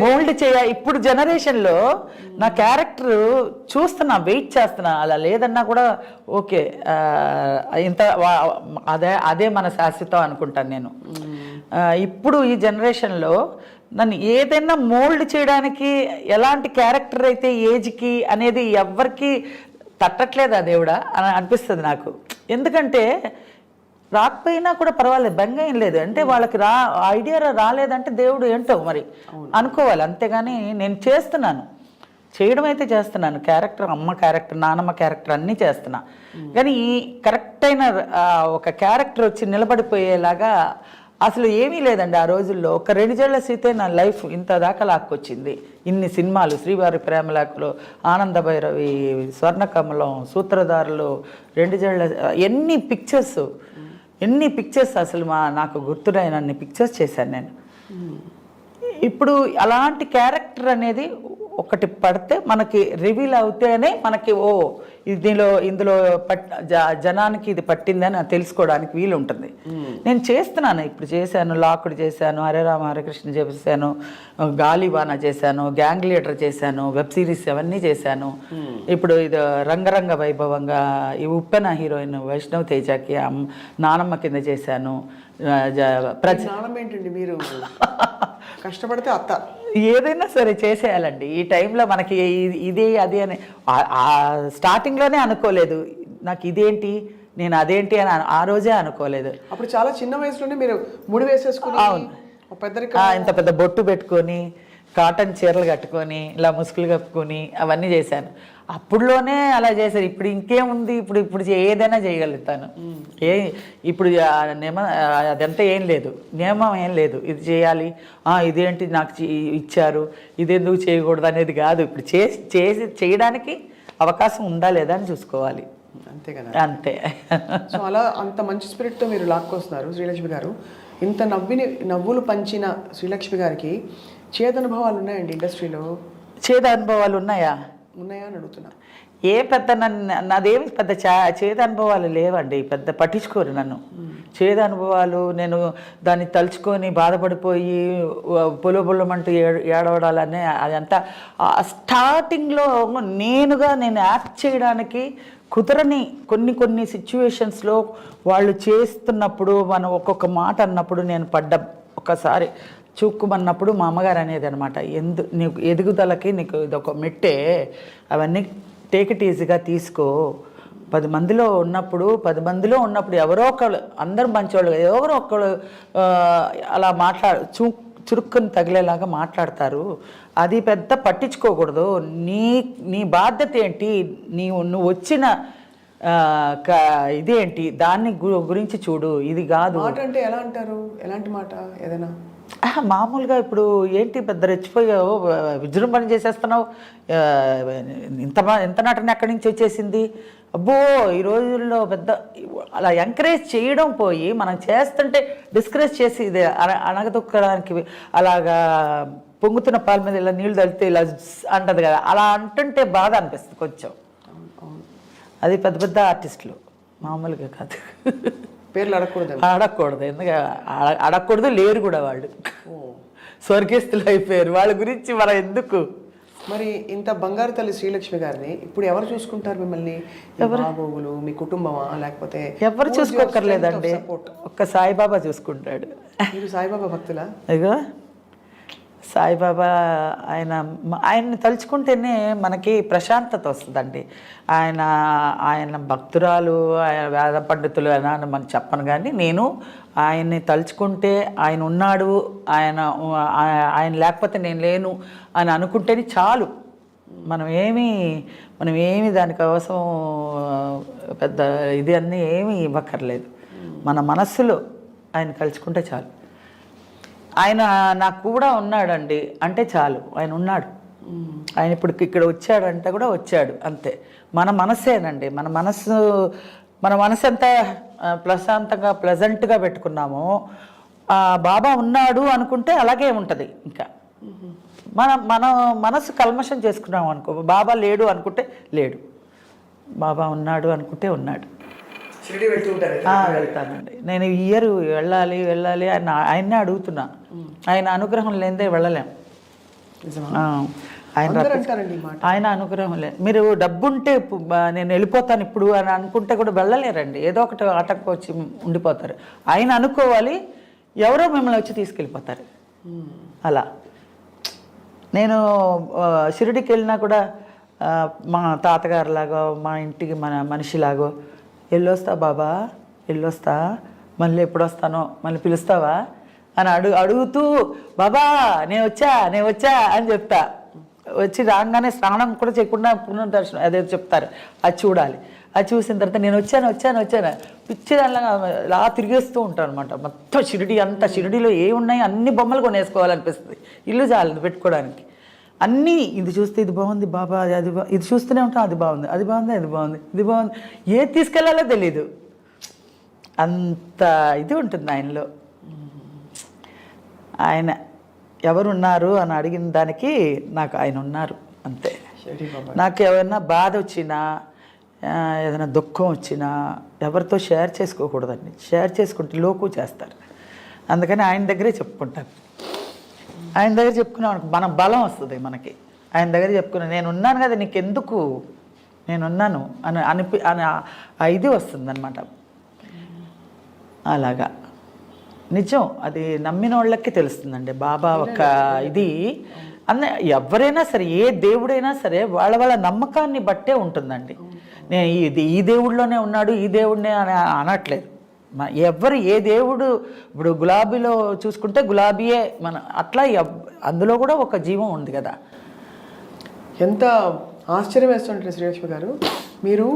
[SPEAKER 3] మోల్డ్ ఇప్పుడు జనరేషన్లో నా క్యారెక్టర్ చూస్తున్నా, వెయిట్ చేస్తున్నా. అలా లేదన్నా కూడా ఓకే, ఇంత అదే మన శాశ్వతం అనుకుంటాను నేను. ఇప్పుడు ఈ జనరేషన్లో నన్ను ఏదైనా మోల్డ్ చేయడానికి ఎలాంటి క్యారెక్టర్ అయితే ఏజ్కి అనేది ఎవ్వరికి తట్టట్లేదా దేవుడా అని అనిపిస్తుంది నాకు. ఎందుకంటే రాకపోయినా కూడా పర్వాలేదు, బెంగ ఏం లేదు. అంటే వాళ్ళకి ఐడియా రాలేదంటే దేవుడు ఏంటో మరి అనుకోవాలి. అంతేగాని నేను చేయడం అయితే చేస్తున్నాను. క్యారెక్టర్, అమ్మ క్యారెక్టర్, నానమ్మ క్యారెక్టర్ అన్నీ చేస్తున్నా. కానీ ఈ కరెక్ట్ అయిన ఒక క్యారెక్టర్ వచ్చి నిలబడిపోయేలాగా అసలు ఏమీ లేదండి ఆ రోజుల్లో. ఒక 2 జళ్ల సీతే నా లైఫ్ ఇంత దాకా లాక్కొచ్చింది. ఇన్ని సినిమాలు, శ్రీవారి ప్రేమలేఖలు, ఆనంద భైరవి, స్వర్ణకమలం, సూత్రధారులు, 2 జళ్ల, ఎన్ని పిక్చర్స్ అసలు నాకు గుర్తురాయనన్ని పిక్చర్స్ చేశాను నేను. ఇప్పుడు అలాంటి క్యారెక్టర్ అనేది ఒకటి పడితే మనకి రివీల్ అవుతేనే మనకి ఇందులో జనానికి ఇది పట్టిందని తెలుసుకోవడానికి వీలు ఉంటుంది. నేను చేస్తున్నాను, ఇప్పుడు చేశాను, లాకుడు చేశాను, హరే రామ హరే కృష్ణ చేశాను, గాలివాన చేశాను, గ్యాంగ్ లీడర్ చేశాను, వెబ్ సిరీస్ అవన్నీ చేశాను. ఇప్పుడు ఇది రంగరంగ వైభవంగా ఈ ఉప్పెన హీరోయిన్ వైష్ణవ్ తేజకి నానమ్మ కింద చేశాను.
[SPEAKER 2] ఏంటండి మీరు కష్టపడితే అత్త
[SPEAKER 3] ఏదైనా సరే చేసేయాలండి. ఈ టైంలో మనకి ఇదే అది అని స్టార్టింగ్లోనే అనుకోలేదు. నాకు ఇదేంటి, నేను అదేంటి అని ఆ రోజే అనుకోలేదు.
[SPEAKER 2] అప్పుడు చాలా చిన్న వయసులోనే మీరు ముడి వేసేసుకుని,
[SPEAKER 3] ఇంత పెద్ద బొట్టు పెట్టుకొని, కాటన్ చీరలు కట్టుకొని, ఇలా ముసుగులు కప్పుకొని అవన్నీ చేశాను. అప్పుడులోనే అలా చేశారు. ఇప్పుడు ఇంకేముంది, ఇప్పుడు ఏదైనా చేయగలుగుతాను. ఇప్పుడు అదంతా ఏం లేదు, నియమం ఏం లేదు. ఇది చేయాలి, ఇదేంటి నాకు ఇచ్చారు, ఇదెందుకు చేయకూడదు అనేది కాదు. ఇప్పుడు చేయడానికి అవకాశం ఉందా లేదా అని చూసుకోవాలి,
[SPEAKER 2] అంతే కదా.
[SPEAKER 3] అంతే.
[SPEAKER 2] సో అలా అంత మంచి స్పిరిట్తో మీరు లాక్కొస్తున్నారు శ్రీలక్ష్మి గారు. ఇంత నవ్వులు పంచిన శ్రీలక్ష్మి గారికి చేదనుభవాలు ఉన్నాయండి ఇండస్ట్రీలో?
[SPEAKER 3] చేదనుభవాలు ఉన్నాయా
[SPEAKER 2] అని అడుగుతున్నా.
[SPEAKER 3] నాదేమి పెద్ద చేదనుభవాలు లేవండి. పెద్ద పట్టించుకోరు నన్ను. చేదనుభవాలు నేను దాన్ని తలుచుకొని బాధపడిపోయి పొలమంటూ ఏడవడాలనే అదంతా స్టార్టింగ్లో నేను యాక్ట్ చేయడానికి కుదరని కొన్ని సిచ్యువేషన్స్లో వాళ్ళు చేస్తున్నప్పుడు మనం ఒక్కొక్క మాట అన్నప్పుడు నేను ఒకసారి చూక్కుమన్నప్పుడు మా అమ్మగారు అనేది అనమాట, నీకు ఎదుగుదలకి నీకు ఇదొక మెట్టే, అవన్నీ టేక్ ఇట్ ఈజీగా తీసుకో. 10 మందిలో ఉన్నప్పుడు ఎవరో ఒకళ్ళు, అందరూ మంచివాళ్ళు, ఎవరో ఒకళ్ళు అలా చురుక్కుని తగిలేలాగా మాట్లాడతారు. అది పెద్ద పట్టించుకోకూడదు. నీ బాధ్యత ఏంటి, నువ్వు వచ్చిన ఇదేంటి, దాన్ని గురించి చూడు, ఇది కాదు.
[SPEAKER 2] మాట అంటే ఎలా అంటారు? ఎలాంటి మాట? ఏదైనా
[SPEAKER 3] మామూలుగా ఇప్పుడు ఏంటి పెద్ద రెచ్చిపోయావు, విజృంభణ చేసేస్తున్నావు, ఎంత నటన ఎక్కడి నుంచి వచ్చేసింది, అబ్బో ఈ రోజుల్లో పెద్ద అలా ఎంకరేజ్ చేయడం పోయి మనం చేస్తుంటే డిస్కరేజ్ చేసి ఇది అణగదొక్కడానికి అలాగా పొంగుతున్న పాల మీద ఇలా నీళ్ళు తలితే ఇలా అంటది కదా, అలా అంటుంటే బాధ అనిపిస్తుంది కొంచెం. అది పెద్ద ఆర్టిస్టులు, మామూలుగా కాదు.
[SPEAKER 2] పేర్లు
[SPEAKER 3] అడగకూడదు, ఎందుకంటే అడగకూడదు, లేరు కూడా వాళ్ళు, స్వర్గస్థులు అయిపోయారు. వాళ్ళ గురించి మనం ఎందుకు.
[SPEAKER 2] మరి ఇంత బంగారు తల్లి శ్రీలక్ష్మి గారిని ఇప్పుడు ఎవరు చూసుకుంటారు మిమ్మల్ని? బాగోగులు మీ కుటుంబమా, లేకపోతే
[SPEAKER 3] ఎవరు చూసుకోకర్లేదండి, ఒక్క సాయిబాబా చూసుకుంటాడు.
[SPEAKER 2] మీరు సాయిబాబా భక్తులా?
[SPEAKER 3] ఇగో సాయిబాబా ఆయన్ని తలుచుకుంటేనే మనకి ప్రశాంతత వస్తుందండి. ఆయన భక్తురాలు, ఆయన వేద పండితులు అని మనం చెప్పను, కానీ నేను ఆయన్ని తలుచుకుంటే ఆయన ఉన్నాడు, ఆయన లేకపోతే నేను లేను అని అనుకుంటేనే చాలు. మనం ఏమి దానికోసం పెద్ద ఇది అన్నీ ఏమీ ఇవ్వక్కర్లేదు. మన మనస్సులో ఆయన తలుచుకుంటే చాలు. ఆయన నాకు కూడా ఉన్నాడండి అంటే చాలు, ఆయన ఉన్నాడు. ఆయన ఇప్పుడు ఇక్కడ వచ్చాడంటే కూడా వచ్చాడు, అంతే. మన మనస్సేనండి, మన మనసు ఎంత ప్రశాంతంగా ప్లెజెంట్గా పెట్టుకున్నామో బాబా ఉన్నాడు అనుకుంటే అలాగే ఉంటుంది. ఇంకా మన మనసు కల్మషం చేసుకున్నాం అనుకో, బాబా లేడు అనుకుంటే లేడు, బాబా ఉన్నాడు అనుకుంటే ఉన్నాడు.
[SPEAKER 2] షిరిడి వెళ్తూ ఉంటారు
[SPEAKER 3] వెళ్తానండి. నేను ఈ ఇయర్ వెళ్ళాలి ఆయన్నే అడుగుతున్నా. ఆయన అనుగ్రహం లేనిదే వెళ్ళలేం. ఆయన అనుగ్రహం లేదు. మీరు డబ్బుంటే నేను వెళ్ళిపోతాను ఇప్పుడు అని అనుకుంటే కూడా వెళ్ళలేరండి. ఏదో ఒకటి ఆటంకం వచ్చి ఉండిపోతారు. ఆయన అనుకోవాలి, ఎవరో మిమ్మల్ని వచ్చి తీసుకెళ్ళిపోతారు. అలా నేను షిరిడికి వెళ్ళినా కూడా మా తాతగారులాగో మా ఇంటికి మన మనిషిలాగో వెళ్ళొస్తా బాబా, వెళ్ళొస్తా, మళ్ళీ ఎప్పుడు వస్తానో, మళ్ళీ పిలుస్తావా అని అడుగుతూ బాబా నేను వచ్చా అని చెప్తా. వచ్చి రాగానే స్నానం కూడా చేయకుండా పునర్దర్శనం అదే చెప్తారు, అది చూడాలి. అది చూసిన తర్వాత నేను వచ్చాను పిచ్చి దానిలాగా తిరిగేస్తూ ఉంటాను అనమాట. మొత్తం షిరిడి అంతా, షిరిడిలో ఏమున్నాయి అన్ని బొమ్మలు కొనేసుకోవాలనిపిస్తుంది. ఇల్లు చాలు పెట్టుకోవడానికి. అన్నీ ఇది చూస్తే ఇది బాగుంది బాబా, ఇది చూస్తూనే ఉంటాం, అది బాగుంది. ఏది తీసుకెళ్లాలో తెలీదు, అంత ఇది ఉంటుంది ఆయనలో. ఆయన ఎవరున్నారు అని అడిగిన దానికి నాకు ఆయన ఉన్నారు అంతే. నాకు ఏమైనా బాధ వచ్చినా, ఏదైనా దుఃఖం వచ్చినా ఎవరితో షేర్ చేసుకోకూడదండి. షేర్ చేసుకుంటే లోకు చేస్తారు. అందుకని ఆయన దగ్గరే చెప్పుకుంటాను. ఆయన దగ్గర చెప్పుకున్నాం మన బలం వస్తుంది మనకి. ఆయన దగ్గర చెప్పుకున్నాను, నేను ఉన్నాను కదా నీకెందుకు, నేనున్నాను అని ఇది వస్తుంది అనమాట. అలాగా నిజం, అది నమ్మిన వాళ్ళకి తెలుస్తుందండి బాబా ఒక ఇది. ఎవరైనా సరే, ఏ దేవుడైనా సరే వాళ్ళ నమ్మకాన్ని బట్టే ఉంటుందండి. నేను ఈ దేవుడిలోనే ఉన్నాడు, ఈ దేవుడినే అని అనట్లేదు. ఎవరు ఏ దేవుడు, ఇప్పుడు గులాబీలో చూసుకుంటే గులాబీయే మన, అట్లా అందులో కూడా ఒక జీవం ఉంది కదా.
[SPEAKER 2] ఎంత ఆశ్చర్యం వేస్తుంటారు శ్రీలక్ష్మి గారు. మీరు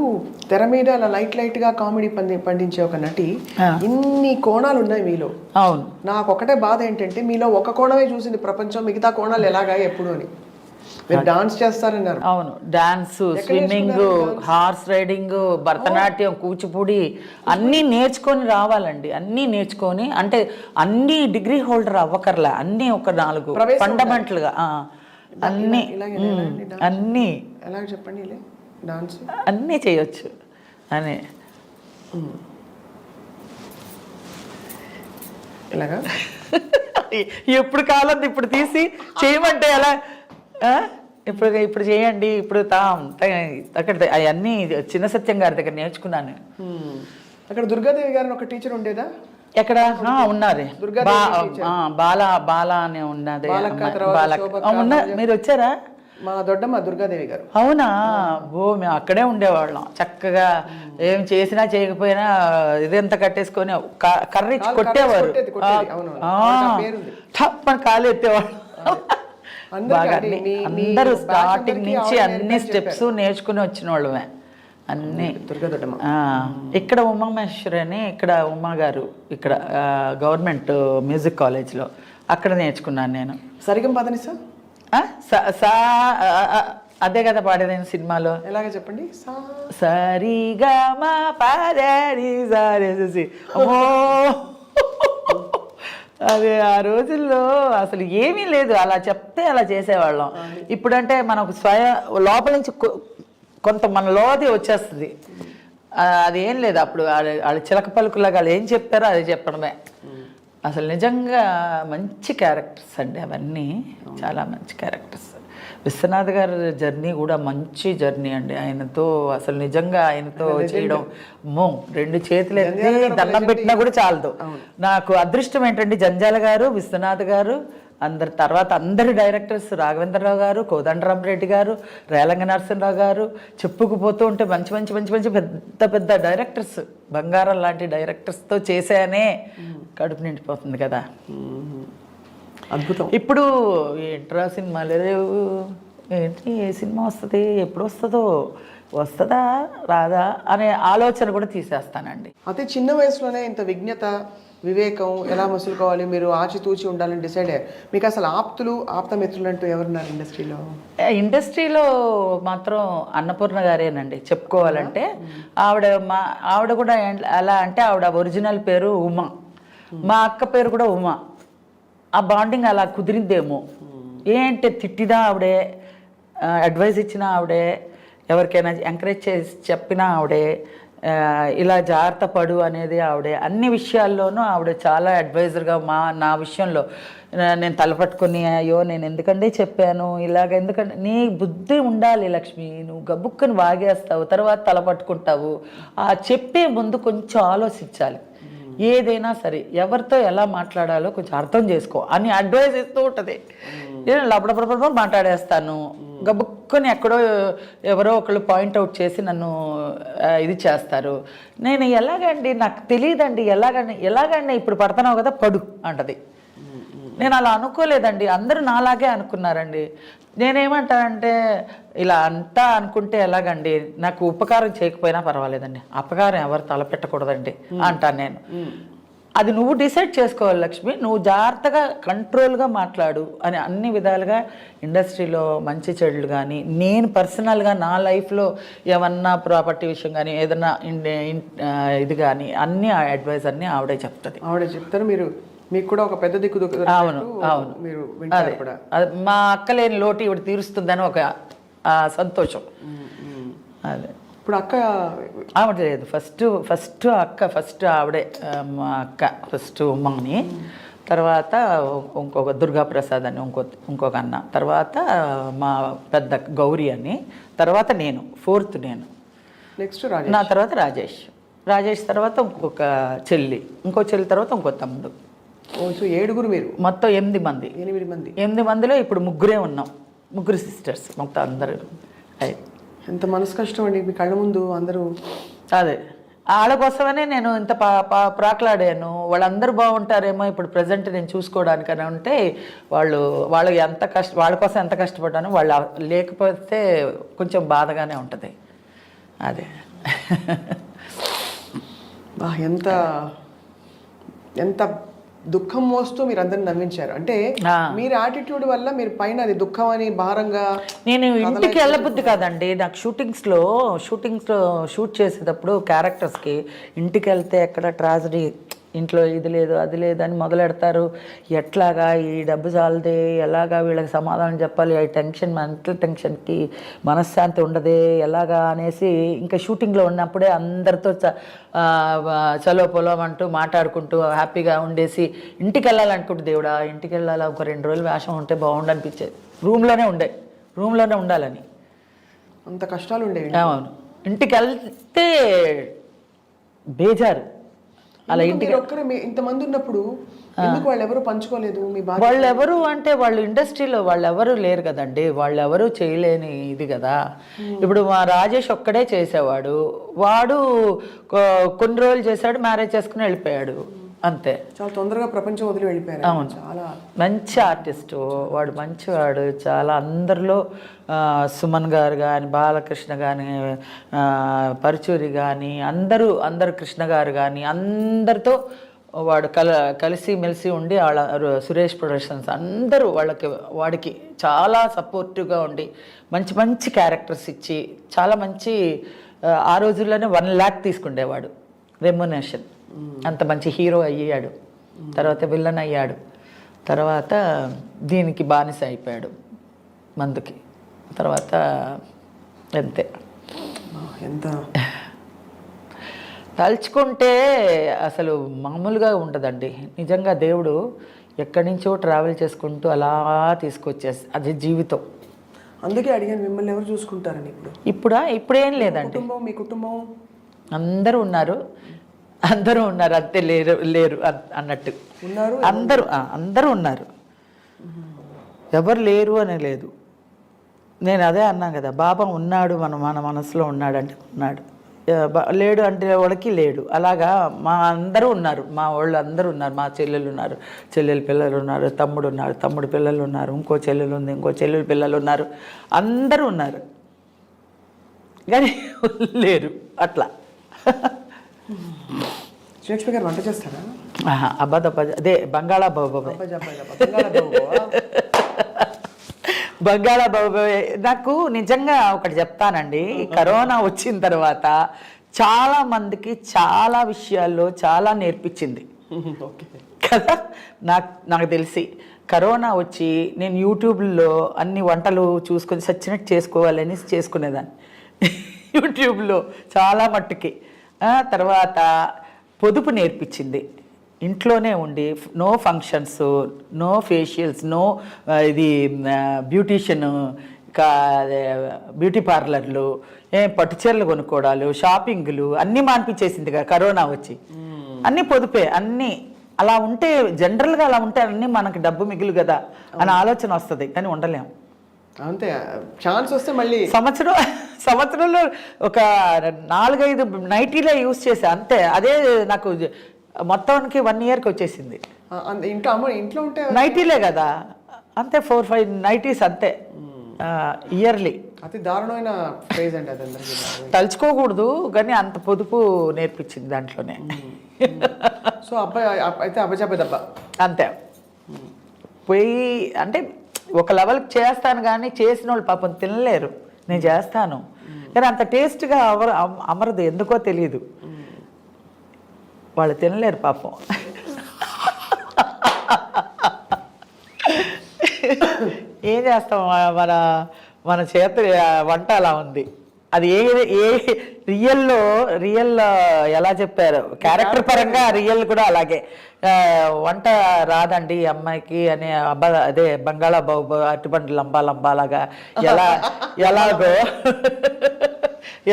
[SPEAKER 2] తెర మీద అలా లైట్గా కామెడీ పండించే ఒక నటి, ఇన్ని కోణాలు ఉన్నాయి మీలో.
[SPEAKER 3] అవును,
[SPEAKER 2] నాకు ఒకటే బాధ ఏంటంటే మీలో ఒక కోణమే చూసింది ప్రపంచం, మిగతా కోణాలు ఎలాగా ఎప్పుడు అని. మీరు డాన్స్ చేస్తారన్నారు.
[SPEAKER 3] అవును, dance, swimming, horse riding, Bharatanatyam, Kuchipudi అన్నీ నేర్చుకొని రావాలండి. అన్నీ నేర్చుకొని, అంటే అన్ని డిగ్రీ హోల్డర్ అవ్వకర్లా, అన్నీ ఒక 4 ఫండమెంటల్గా అన్నీ
[SPEAKER 2] ఎలాగ చెప్పండి డాన్స్
[SPEAKER 3] అన్నీ చేయొచ్చు అని.
[SPEAKER 2] ఇలాగా
[SPEAKER 3] ఎప్పుడు కాలంది ఇప్పుడు తీసి చేయమంటే ఎలా, ఇప్పుడు చేయండి, ఇప్పుడు అక్కడ అవన్నీ చిన్న సత్యం గారి దగ్గర నేర్చుకున్నాను.
[SPEAKER 2] అక్కడ దుర్గాదేవి గారిని ఒక టీచర్ ఉండేదా?
[SPEAKER 3] ఎక్కడ ఉన్నారు, బాల అనే ఉన్నది. మీరు వచ్చారా?
[SPEAKER 2] మా దొడ్డమ్మ దుర్గాదేవి గారు.
[SPEAKER 3] అవునా? మేము అక్కడే ఉండేవాళ్ళం. చక్కగా ఏం చేసినా చేయకపోయినా ఇదంతా కట్టేసుకొని కర్రీ కొట్టేవారు, మన కాలు ఎత్తేవాళ్ళు. బాగా అందరూ స్టార్టింగ్ నుంచి అన్ని స్టెప్స్ నేర్చుకుని వచ్చిన వాళ్ళమే అన్నీ. ఇక్కడ ఉమామహేశ్వరి అని, ఇక్కడ ఉమా గారు, ఇక్కడ గవర్నమెంట్ మ్యూజిక్ కాలేజ్లో అక్కడ నేర్చుకున్నాను నేను.
[SPEAKER 2] సరిగం పదని
[SPEAKER 3] అదే కదా పాడేది సినిమాలో.
[SPEAKER 2] ఎలాగ చెప్పండి.
[SPEAKER 3] సరిగా మా పాదేసి అమ్మో, అదే ఆ రోజుల్లో అసలు ఏమీ లేదు, అలా చెప్తే అలా చేసేవాళ్ళం. ఇప్పుడంటే మనకు లోపల నుంచి కొంత మనలోది వచ్చేస్తుంది. అదేం లేదు. అప్పుడు వాళ్ళ చిలక పలుకులాగా వాళ్ళు ఏం చెప్తారో అది చెప్పడమే. అసలు నిజంగా మంచి క్యారెక్టర్స్ అండి అవన్నీ, చాలా మంచి క్యారెక్టర్స్. విశ్వనాథ్ గారి జర్నీ కూడా మంచి జర్నీ అండి. ఆయనతో అసలు నిజంగా ఆయనతో చేయడం, 2 చేతులు ఎత్తి దండం పెట్టినా కూడా చాలదు. నాకు అదృష్టం ఏంటండి, జంజాల గారు, విశ్వనాథ్ గారు, అందరి డైరెక్టర్స్, రాఘవేంద్రరావు గారు, కోదండరామరెడ్డి గారు, రేలంగ నరసింహరావు గారు, చెప్పుకుపోతూ ఉంటే మంచి మంచి మంచి మంచి పెద్ద పెద్ద డైరెక్టర్స్, బంగారం లాంటి డైరెక్టర్స్తో చేశానే కడుపు నిండిపోతుంది కదా.
[SPEAKER 2] అద్భుతం.
[SPEAKER 3] ఇప్పుడు ఏంట్రా సినిమాలు లేవు, ఏంటి ఏ సినిమా వస్తుంది, ఎప్పుడు వస్తుందా రాదా అనే ఆలోచన కూడా తీసేస్తానండి.
[SPEAKER 2] అతి చిన్న వయసులోనే ఇంత విజ్ఞత, వివేకం ఎలా మసులుకోవాలి, మీరు ఆచితూచి ఉండాలని డిసైడ్ అయ్యారు. మీకు అసలు ఆప్తమిత్రులు అంటూ ఎవరున్నారు ఇండస్ట్రీలో?
[SPEAKER 3] ఇండస్ట్రీలో మాత్రం అన్నపూర్ణ గారేనండి చెప్పుకోవాలంటే. ఆవిడ కూడా ఎలా అంటే, ఆవిడ ఒరిజినల్ పేరు ఉమా, మా అక్క పేరు కూడా ఉమా. ఆ బాండింగ్ అలా కుదిరిందేమో. ఏంటి తిట్టినా ఆవిడే, అడ్వైస్ ఇచ్చినా ఆవిడే, ఎవరికైనా ఎంకరేజ్ చేసి చెప్పినా ఆవిడే, ఇలా జాగ్రత్త పడు అనేది ఆవిడ అన్ని విషయాల్లోనూ ఆవిడ చాలా అడ్వైజర్గా నా విషయంలో నేను తలపట్టుకుని అయ్యో నేను ఎందుకంటే చెప్పాను ఇలాగ, ఎందుకంటే నీ బుద్ధి ఉండాలి లక్ష్మి, నువ్వు గబుక్కని వాగేస్తావు తర్వాత తలపట్టుకుంటావు, ఆ చెప్పే ముందు కొంచెం ఆలోచించాలి, ఏదైనా సరే ఎవరితో ఎలా మాట్లాడాలో కొంచెం అర్థం చేసుకో అని అడ్వైజ్ ఇస్తూ ఉంటుంది. నేను లబడబడబడ మాట్లాడేస్తాను, గబుక్కుని ఎక్కడో ఎవరో ఒకళ్ళు పాయింట్అవుట్ చేసి నన్ను ఇది చేస్తారు. నేను ఎలాగండి నాకు తెలియదండి, ఎలాగండి ఇప్పుడు పడుతున్నావు కదా పడు అంటది. నేను అలా అనుకోలేదండి, అందరూ నాలాగే అనుకున్నారండి. నేనేమంటానంటే ఇలా అంతా అనుకుంటే ఎలాగండి, నాకు ఉపకారం చేయకపోయినా పర్వాలేదండి, అపకారం ఎవరు తలపెట్టకూడదండి అంటాను నేను. అది నువ్వు డిసైడ్ చేసుకోవాలి లక్ష్మి, నువ్వు జాగ్రత్తగా కంట్రోల్గా మాట్లాడు అని అన్ని విధాలుగా ఇండస్ట్రీలో మంచి చెడులు కానీ నేను పర్సనల్గా నా లైఫ్లో ఏమన్నా ప్రాపర్టీ విషయం కానీ ఏదన్నా ఇది కానీ అన్ని అడ్వైస్ అన్నీ ఆవిడే చెప్తుంది.
[SPEAKER 2] ఆవిడే చెప్తారు, మీకు కూడా ఒక పెద్ద దిక్కు.
[SPEAKER 3] అవును అవును,
[SPEAKER 2] మీరు
[SPEAKER 3] అది మా అక్క లేని లోటు ఇవిడ తీరుస్తుందని ఒక సంతోషం. అదే
[SPEAKER 2] ఇప్పుడు అక్క
[SPEAKER 3] ఆవిడ లేదు, ఫస్ట్ అక్క, ఫస్ట్ ఆవిడే మా అక్క, ఫస్ట్ ఉమ్మని, తర్వాత ఇంకొక దుర్గాప్రసాద్ అని ఇంకొక అన్న, తర్వాత మా పెద్ద గౌరీ అని, తర్వాత నేను ఫోర్త్ నేను,
[SPEAKER 2] నెక్స్ట్
[SPEAKER 3] నా తర్వాత రాజేష్ తర్వాత ఇంకొక చెల్లి, ఇంకో చెల్లి తర్వాత ఇంకో తమ్ముడు.
[SPEAKER 2] సో 7 మీరు,
[SPEAKER 3] మొత్తం 8 మంది. 8 మందిలో ఇప్పుడు ముగ్గురే ఉన్నాం, ముగ్గురు సిస్టర్స్ మొత్తం అందరూ.
[SPEAKER 2] ఎంత మనసు కష్టం అండి, మీ కళ్ళ ముందు అందరూ.
[SPEAKER 3] అదే వాళ్ళ కోసమనే నేను ఇంత ప్రాకులాడాను, వాళ్ళందరూ బాగుంటారేమో ఇప్పుడు ప్రజెంట్ నేను చూసుకోవడానికని ఉంటే వాళ్ళకి వాళ్ళ కోసం ఎంత కష్టపడ్డాను, వాళ్ళు లేకపోతే కొంచెం బాధగానే ఉంటుంది. అదే
[SPEAKER 2] ఎంత ఎంత దుఃఖం మోస్తూ మీరు అందరిని నవ్వించారు. అంటే మీరు యాటిట్యూడ్ వల్ల మీరు పైన అది దుఃఖం అని భారంగా.
[SPEAKER 3] నేను ఇంటికి వెళ్ళబుద్ధి కాదండి, నాకు షూటింగ్స్లో షూట్ చేసేటప్పుడు క్యారెక్టర్స్కి ఇంటికి వెళ్తే ఎక్కడ ట్రాజడీ, ఇంట్లో ఇది లేదు అది లేదు అని మొదలెడతారు. ఎట్లాగా ఈ డబ్బు చాలదే, ఎలాగా వీళ్ళకి సమాధానం చెప్పాలి, ఈ టెన్షన్, మెంటల్ టెన్షన్కి మనశ్శాంతి ఉండదే ఎలాగా అనేసి ఇంకా షూటింగ్లో ఉన్నప్పుడే అందరితో చలో పొలం అంటూ మాట్లాడుకుంటూ హ్యాపీగా ఉండేసి ఇంటికి వెళ్ళాలనుకుంటూ, దేవుడా ఇంటికి వెళ్ళాలా, ఒక 2 రోజులు వేషం ఉంటే బాగుండు అనిపించేది. రూమ్లోనే ఉండాలని
[SPEAKER 2] అంత కష్టాలు ఉండేవి.
[SPEAKER 3] అవును, ఇంటికి వెళ్తే బేజారు. అలా ఇంటికి
[SPEAKER 2] ఇంతమంది ఉన్నప్పుడు ఎందుకు వాళ్ళు ఎవరు పంచుకోలేదు మీ బాధ?
[SPEAKER 3] వాళ్ళు ఎవరు అంటే వాళ్ళు ఇండస్ట్రీలో వాళ్ళు ఎవరు లేరు కదండి, వాళ్ళు ఎవరు చేయలేని ఇది కదా. ఇప్పుడు మా రాజేష్ ఒక్కడే చేసేవాడు, వాడు కొన్ని రోజులు చేశాడు, మ్యారేజ్ చేసుకుని వెళ్ళిపోయాడు అంతే.
[SPEAKER 2] చాలా తొందరగా ప్రపంచం వదిలి వెళ్ళిపోయారు.
[SPEAKER 3] అవును, చాలా మంచి ఆర్టిస్టు వాడు, మంచివాడు చాలా. అందరిలో సుమన్ గారు కానీ, బాలకృష్ణ కానీ, పరుచూరి కానీ, అందరూ కృష్ణ గారు కానీ అందరితో వాడు కలిసి మెలిసి ఉండి వాళ్ళ సురేష్ ప్రొడక్షన్స్ అందరూ వాడికి చాలా సపోర్టివ్గా ఉండి మంచి మంచి క్యారెక్టర్స్ ఇచ్చి చాలా మంచి, ఆ రోజుల్లోనే 1 lakh తీసుకుండేవాడు రెమ్యునరేషన్. అంత మంచి హీరో అయ్యాడు, తర్వాత విల్లన్ అయ్యాడు, తర్వాత దీనికి బానిస అయిపోయాడు మందుకి, తర్వాత అంతే.
[SPEAKER 2] ఎంత
[SPEAKER 3] తలుచుకుంటే అసలు మామూలుగా ఉండదండి నిజంగా. దేవుడు ఎక్కడి నుంచో ట్రావెల్ చేసుకుంటూ అలా తీసుకొచ్చేసి అది జీవితం.
[SPEAKER 2] అందుకే అడిగాను మిమ్మల్ని ఎవరు చూసుకుంటారని.
[SPEAKER 3] ఇప్పుడేం లేదండి,
[SPEAKER 2] మీ కుటుంబం
[SPEAKER 3] అందరూ ఉన్నారు అంతే, లేరు అన్నట్టు
[SPEAKER 2] ఉన్నారు.
[SPEAKER 3] అందరూ ఉన్నారు, ఎవరు లేరు అని లేదు. నేను అదే అన్నాను కదా, బాబా ఉన్నాడు మన మనసులో ఉన్నాడు అంటే ఉన్నాడు, లేడు అంటే వాళ్ళకి లేడు. అలాగా మా అందరూ ఉన్నారు, మా వాళ్ళు అందరూ ఉన్నారు. మా చెల్లెలు ఉన్నారు, చెల్లెలు పిల్లలు ఉన్నారు, తమ్ముడు ఉన్నారు, తమ్ముడు పిల్లలు ఉన్నారు, ఇంకో చెల్లెలు ఉంది, ఇంకో చెల్లెలు పిల్లలు ఉన్నారు, అందరూ ఉన్నారు కానీ లేరు అట్లా.
[SPEAKER 2] లక్ష్మి గారు వంట చేస్తారా?
[SPEAKER 3] అదే బంగాళాబాబాయ్. నాకు నిజంగా ఒకటి చెప్తానండి, కరోనా వచ్చిన తర్వాత చాలా మందికి చాలా విషయాల్లో చాలా నేర్పించింది కదా. నాకు తెలిసి కరోనా వచ్చి నేను యూట్యూబ్లో అన్ని వంటలు చూసుకొని సచ్చినట్టు చేసుకోవాలని చేసుకునేదాన్ని యూట్యూబ్లో చాలా మట్టుకి. తర్వాత పొదుపు నేర్పించింది. ఇంట్లోనే ఉండి no functions, no facials, no ఇది బ్యూటీషియన్, బ్యూటీ పార్లర్లు, పట్టు చీరలు కొనుక్కోవడాలు, షాపింగ్లు అన్నీ మానిపించేసింది కదా కరోనా వచ్చి. అన్నీ పొదుపే, అన్నీ. అలా ఉంటే జనరల్గా అలా ఉంటే అన్నీ మనకి డబ్బు మిగులు కదా అనే ఆలోచన వస్తుంది, కానీ ఉండలేము.
[SPEAKER 2] అంతే, ఛాన్స్ వస్తే మళ్ళీ
[SPEAKER 3] సంవత్సరంలో ఒక 4-5 నైటీలే యూస్ చేసా అంతే. అదే నాకు మొత్తానికి 1 ఇయర్కి వచ్చేసింది.
[SPEAKER 2] ఇంట్లో ఉంటే
[SPEAKER 3] నైటీలే కదా అంతే, 4-5 నైటీస్ అంతే ఇయర్లీ.
[SPEAKER 2] అతి దారుణమైన ప్రైజ్ అండి అది. అందరికీ
[SPEAKER 3] తలుచుకోకూడదు కానీ అంత పొదుపు నేర్పించింది దాంట్లోనే.
[SPEAKER 2] సో అబ్బాయి అయితే అబ్బజాబే దబ్బా
[SPEAKER 3] అంతే. పోయి అంటే ఒక లెవెల్కి చేస్తాను కానీ చేసిన వాళ్ళు పాపం తినలేరు. నేను చేస్తాను కానీ అంత టేస్ట్గా అమరదు, ఎందుకో తెలియదు. వాళ్ళు తినలేరు పాపం. ఏం చేస్తాం, మన చేత వంట అలా ఉంది. అది ఏ రియల్ ఎలా చెప్పారు, క్యారెక్టర్ పరంగా రియల్ కూడా అలాగే. వంట రాదండి ఈ అమ్మాయికి అని అదే బంగాళా బాబు అరటిపండు లంబాలాగా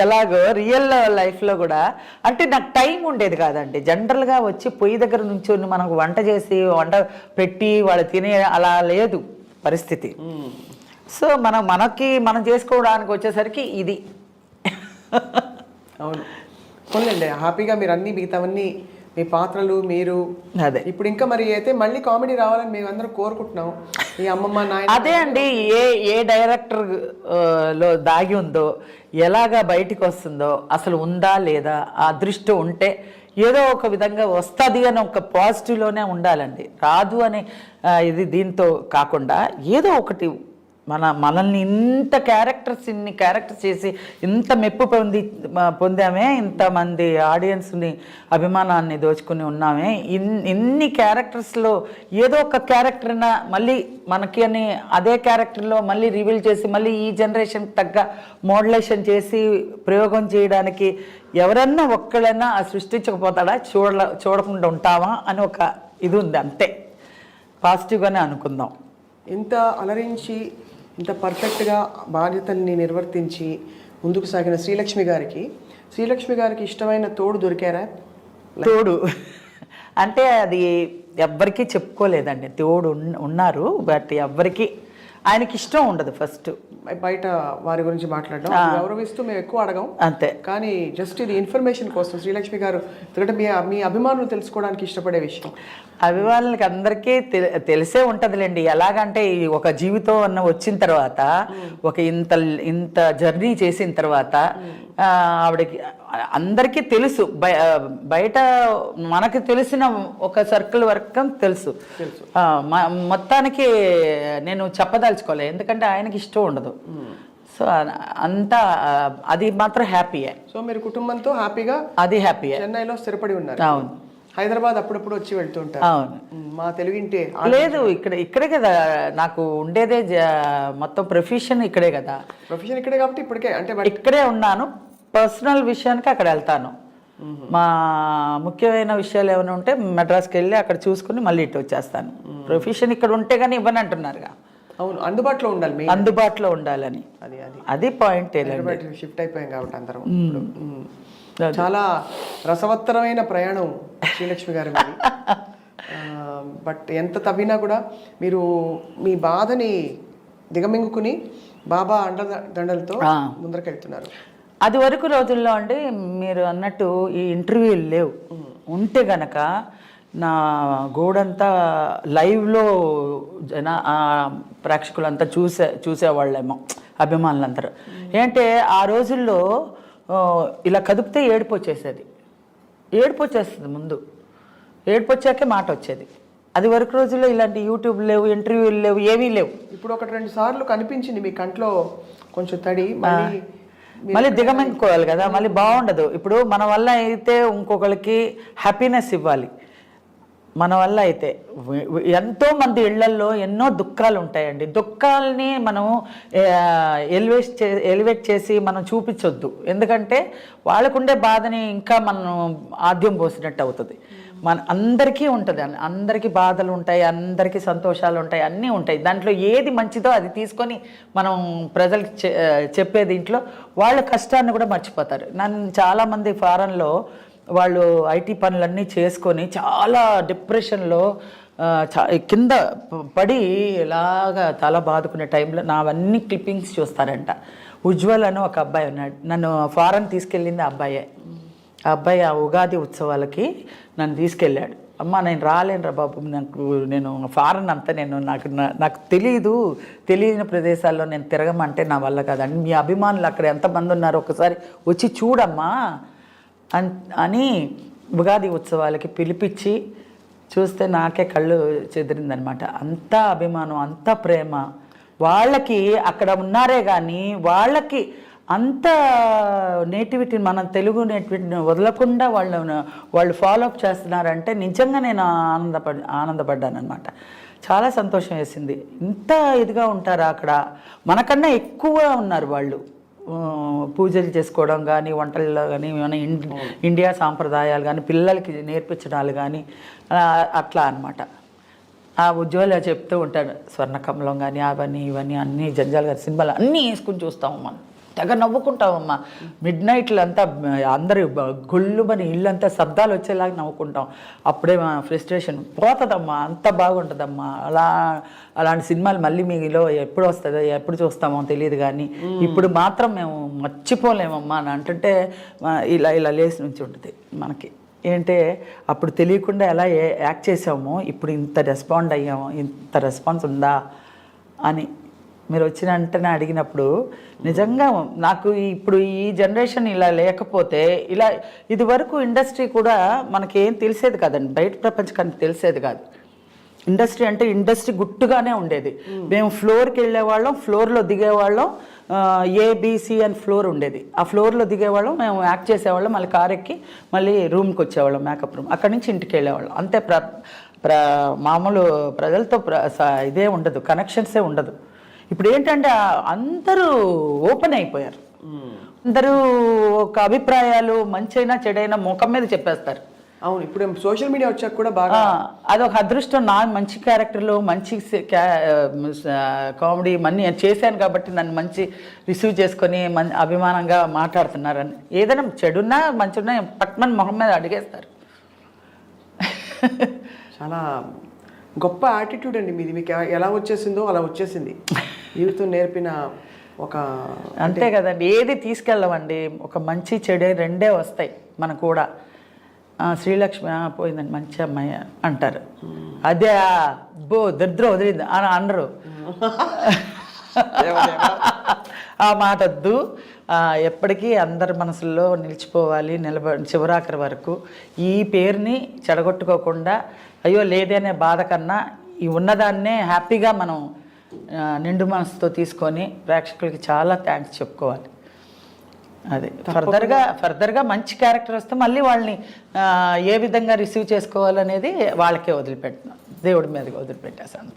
[SPEAKER 3] ఎలాగో రియల్ లైఫ్లో కూడా. అంటే నాకు టైం ఉండేది కాదండి. జనరల్గా వచ్చి పొయ్యి దగ్గర నుంచి మనకు వంట చేసి వంట పెట్టి వాళ్ళు తినే అలా లేదు పరిస్థితి. సో మనం చేసుకోవడానికి వచ్చేసరికి ఇది.
[SPEAKER 2] అవును, పోన్లేండి, హ్యాపీగా మీరు అన్ని మిగతావన్నీ మీ పాత్రలు మీరు
[SPEAKER 3] అదే.
[SPEAKER 2] ఇప్పుడు ఇంకా మరి అయితే మళ్ళీ కామెడీ రావాలని మేము అందరం కోరుకుంటున్నాం. మీ అమ్మమ్మ నాయన
[SPEAKER 3] అదే అండి, ఏ డైరెక్టర్ లో దాగి ఉందో, ఎలాగా బయటికి వస్తుందో, అసలు ఉందా లేదా, ఆ అదృష్టం ఉంటే ఏదో ఒక విధంగా వస్తుంది అని ఒక పాజిటివ్లోనే ఉండాలండి. రాదు అనే ఇది దీంతో కాకుండా ఏదో ఒకటి మనల్ని ఇన్ని క్యారెక్టర్స్ చేసి ఇంత మెప్పు పొందామే, ఇంతమంది ఆడియన్స్ని అభిమానాన్ని దోచుకుని ఉన్నామే. ఇన్ని క్యారెక్టర్స్లో ఏదో ఒక క్యారెక్టర్న మళ్ళీ మనకి అని అదే క్యారెక్టర్లో మళ్ళీ రివీల్ చేసి మళ్ళీ ఈ జనరేషన్కి తగ్గ మోడ్యులేషన్ చేసి ప్రయోగం చేయడానికి ఎవరన్నా ఒక్కళ్ళైనా సృష్టించకపోతాడా, చూడకుండా ఉంటామా అని ఒక ఇది ఉంది. అంతే, పాజిటివ్గానే అనుకుందాం.
[SPEAKER 2] ఇంత అలరించి ఇంత పర్ఫెక్ట్గా బాధ్యతల్ని నిర్వర్తించి ముందుకు సాగిన శ్రీలక్ష్మి గారికి ఇష్టమైన తోడు దొరికారా?
[SPEAKER 3] తోడు అంటే అది ఎవ్వరికీ చెప్పుకోలేదండి. తోడు ఉన్నారు, బట్ ఎవ్వరికి ఆయనకి ఇష్టం ఉండదు. ఫస్ట్
[SPEAKER 2] బయట వారి గురించి మాట్లాడడం గౌరవిస్తూ మేము ఎక్కువ అడగం
[SPEAKER 3] అంతే.
[SPEAKER 2] కానీ జస్ట్ ఇది ఇన్ఫర్మేషన్ కోసం శ్రీలక్ష్మి గారు, ఎందుకంటే మీ అభిమానులు తెలుసుకోవడానికి ఇష్టపడే విషయం.
[SPEAKER 3] అభిమానులకి అందరికీ తెలిసే ఉంటుందిలేండి. ఎలాగంటే ఒక జీవితం అన్న వచ్చిన తర్వాత, ఒక ఇంత జర్నీ చేసిన తర్వాత ఆవిడకి అందరికీ తెలుసు. బయట మనకి తెలిసిన ఒక సర్కిల్ వరకు తెలుసు. మొత్తానికి నేను చెప్పదలుచుకోలే, ఎందుకంటే ఆయనకి ఇష్టం ఉండదు. సో అంతా అది మాత్రం హ్యాపీయే.
[SPEAKER 2] సో మీరు కుటుంబంతో హ్యాపీగా
[SPEAKER 3] అది హ్యాపీయే.
[SPEAKER 2] చెన్నైలో స్థిరపడి ఉన్నారు.
[SPEAKER 3] అవును.
[SPEAKER 2] హైదరాబాద్ అప్పుడప్పుడు వచ్చి వెళ్తుంటారు.
[SPEAKER 3] అవును.
[SPEAKER 2] మా తెలుగింటి
[SPEAKER 3] లేదు, ఇక్కడే కదా నాకు ఉండేదే. మొత్తం ప్రొఫెషన్ ఇక్కడే కదా.
[SPEAKER 2] ప్రొఫెషన్ ఇక్కడే కాబట్టి ఇప్పటికే అంటే
[SPEAKER 3] ఇక్కడే ఉన్నాను. పర్సనల్ విషయానికి అక్కడ వెళ్తాను. మా ముఖ్యమైన విషయాలు ఏమైనా ఉంటే మెడ్రాస్కి వెళ్ళి అక్కడ చూసుకుని మళ్ళీ ఇటు వచ్చేస్తాను. ప్రొఫెషన్ ఇక్కడ ఉంటే కానీ ఇవ్వని అంటున్నారుగా.
[SPEAKER 2] అవును, అందుబాటులో ఉండాలి,
[SPEAKER 3] అందుబాటులో ఉండాలని. అది పాయింట్.
[SPEAKER 2] షిఫ్ట్ అయిపోయాం కాబట్టి అందరం. చాలా రసవత్తరమైన ప్రయాణం శ్రీలక్ష్మి గారి మీద. బట్ ఎంత తవ్వినా కూడా మీరు మీ బాధని దిగమింగుకుని బాబా అండదండలతో ముందరకెళ్తున్నారు.
[SPEAKER 3] అది వరకు రోజుల్లో అండి మీరు అన్నట్టు ఈ ఇంటర్వ్యూలు లేవు. ఉంటే గనక నా గోడంతా లైవ్లో ప్రేక్షకులంతా చూసేవాళ్ళేమో, అభిమానులందరూ. ఏంటంటే ఆ రోజుల్లో ఇలా కదిపితే ఏడుపు వచ్చేస్తుంది. ముందు ఏడుపు వచ్చాకే మాట వచ్చేది. అది వరకు రోజుల్లో ఇలాంటి యూట్యూబ్ లేవు, ఇంటర్వ్యూలు లేవు, ఏమీ లేవు.
[SPEAKER 2] ఇప్పుడు 1-2 సార్లు కనిపించింది మీ కంట్లో కొంచెం తడి,
[SPEAKER 3] మళ్ళీ దిగమింగుకోవాలి కదా, మళ్ళీ బాగుండదు. ఇప్పుడు మన వల్ల అయితే ఇంకొకరికి హ్యాపీనెస్ ఇవ్వాలి. మన వల్ల అయితే ఎంతోమంది ఇళ్లల్లో ఎన్నో దుఃఖాలు ఉంటాయండి. దుఃఖాలని మనం ఎలివేట్ చేసి మనం చూపించొద్దు. ఎందుకంటే వాళ్ళకుండే బాధని ఇంకా మనం ఆద్యం పోసినట్టు అవుతుంది. మన అందరికీ ఉంటుంది, అందరికీ బాధలు ఉంటాయి, అందరికీ సంతోషాలు ఉంటాయి, అన్నీ ఉంటాయి. దాంట్లో ఏది మంచిదో అది తీసుకొని మనం ప్రజలకు చెప్పే దీంట్లో వాళ్ళ కష్టాన్ని కూడా మర్చిపోతారు. నన్ను చాలామంది ఫారెన్లో వాళ్ళు ఐటీ పనులన్నీ చేసుకొని చాలా డిప్రెషన్లో కింద పడి ఇలాగా తల బాదుకునే టైంలో నావన్నీ క్లిప్పింగ్స్ చూస్తారంట. ఉజ్వల్ అని ఒక అబ్బాయి ఉన్నాడు, నన్ను ఫారెన్ తీసుకెళ్ళింది ఆ అబ్బాయే. ఆ అబ్బాయి ఆ ఉగాది ఉత్సవాలకి నన్ను తీసుకెళ్ళాడు. అమ్మ నేను రాలేనురా బాబు, నేను ఫారెన్ అంతా నాకు తెలియని ప్రదేశాల్లో నేను తిరగమంటే నా వల్ల కాదండి. మీ అభిమానులు అక్కడ ఎంతమంది ఉన్నారు ఒకసారి వచ్చి చూడమ్మా అని ఉగాది ఉత్సవాలకి పిలిపించి చూస్తే నాకే కళ్ళు చెదిరిందనమాట. అంత అభిమానం, అంత ప్రేమ వాళ్ళకి అక్కడ ఉన్నారే కానీ వాళ్ళకి అంత నేటివిటీని, మనం తెలుగు నేటివిటీని వదలకుండా వాళ్ళు ఫాలో అప్ చేస్తున్నారంటే నిజంగా నేను ఆనందపడ్డాను అనమాట. చాలా సంతోషం వేసింది. ఇంత ఇదిగా ఉంటారా అక్కడ, మనకన్నా ఎక్కువ ఉన్నారు వాళ్ళు. పూజలు చేసుకోవడం కానీ, వంటల్లో కానీ, మన ఇండియా సాంప్రదాయాలు కానీ, పిల్లలకి నేర్పించడాలు కానీ అట్లా అనమాట. ఆ ఉజ్వల చెప్తూ ఉంటాడు, స్వర్ణకమలం కానీ అవన్నీ ఇవన్నీ అన్నీ జంజాలు కానీ సినిమాలు అన్నీ వేసుకుని చూస్తాము. మనం తెగ నవ్వుకుంటామమ్మా. మిడ్ నైట్లు అంతా అందరూ గొల్లుమని ఇల్లంతా శబ్దాలు వచ్చేలాగా నవ్వుకుంటాం. అప్పుడే మా ఫ్రస్ట్రేషన్ పోతుందమ్మా, అంత బాగుంటుందమ్మా. అలాంటి సినిమాలు మళ్ళీ మీలో ఎప్పుడు వస్తుందో ఎప్పుడు చూస్తామో తెలియదు కానీ ఇప్పుడు మాత్రం మేము మర్చిపోలేమమ్మా అని అంటుంటే ఇలా లేసి నుంచి ఉంటుంది మనకి. ఏంటంటే అప్పుడు తెలియకుండా ఎలా యాక్ట్ చేసామో ఇప్పుడు ఇంత రెస్పాండ్ అయ్యామో, ఇంత రెస్పాన్స్ ఉందా అని మీరు వచ్చిన వెంటనే అడిగినప్పుడు నిజంగా నాకు ఇప్పుడు ఈ జనరేషన్ ఇలా లేకపోతే ఇది వరకు ఇండస్ట్రీ కూడా మనకేం తెలిసేది కాదండి, బయట ప్రపంచకానికి తెలిసేది కాదు. ఇండస్ట్రీ అంటే ఇండస్ట్రీ గుట్టుగానే ఉండేది. మేము ఫ్లోర్కి వెళ్ళేవాళ్ళం, ఫ్లోర్లో దిగేవాళ్ళం, ఏబిసి అని ఫ్లోర్ ఉండేది. ఆ ఫ్లోర్లో దిగేవాళ్ళం, మేము యాక్ట్ చేసేవాళ్ళం, మళ్ళీ కార్ ఎక్కి మళ్ళీ రూమ్కి వచ్చేవాళ్ళం, మేకప్ రూమ్. అక్కడి నుంచి ఇంటికి వెళ్ళేవాళ్ళం. అంతే. మామూలు ప్రజలతో ఇదే ఉండదు, కనెక్షన్సే ఉండదు. ఇప్పుడు ఏంటంటే అందరూ ఓపెన్ అయిపోయారు. అందరూ ఒక అభిప్రాయాలు మంచైనా చెడైనా ముఖం మీద చెప్పేస్తారు.
[SPEAKER 2] అవును, ఇప్పుడు సోషల్ మీడియా వచ్చాక కూడా బాగా
[SPEAKER 3] అదొక అదృష్టం. నా మంచి క్యారెక్టర్లు, మంచి కామెడీ మనీ చేశాను కాబట్టి నన్ను మంచి రిసీవ్ చేసుకొని అభిమానంగా మాట్లాడుతున్నారని. ఏదైనా చెడున్నా మంచిన్నా పట్మన్ మొహం మీద అడిగేస్తారు.
[SPEAKER 2] చాలా గొప్ప యాటిట్యూడ్ అండి మీది. మీకు ఎలా వచ్చేసిందో అలా వచ్చేసింది. జీవితం నేర్పిన ఒక
[SPEAKER 3] అంతే కదండి. ఏది తీసుకెళ్ళమండి, ఒక మంచి చెడే రెండే వస్తాయి మనకు కూడా. శ్రీలక్ష్మి పోయిందండి, మంచి అమ్మాయి అంటారు. అదే దరిద్రం వదిలింది అని అనరు. ఆ మాట వద్దు. ఎప్పటికీ అందరి మనసుల్లో నిలిచిపోవాలి, చివరాఖరి వరకు. ఈ పేరుని చెడగొట్టుకోకుండా, అయ్యో లేదనే బాధ కన్నా ఈ ఉన్నదాన్నే హ్యాపీగా మనం నిండు మనసుతో తీసుకొని ప్రేక్షకులకి చాలా థ్యాంక్స్ చెప్పుకోవాలి. అదే ఫర్దర్గా మంచి క్యారెక్టర్ వస్తే మళ్ళీ వాళ్ళని ఏ విధంగా రిసీవ్ చేసుకోవాలనేది వాళ్ళకే వదిలిపెట్టిన, దేవుడి మీదకి వదిలిపెట్టేసాను.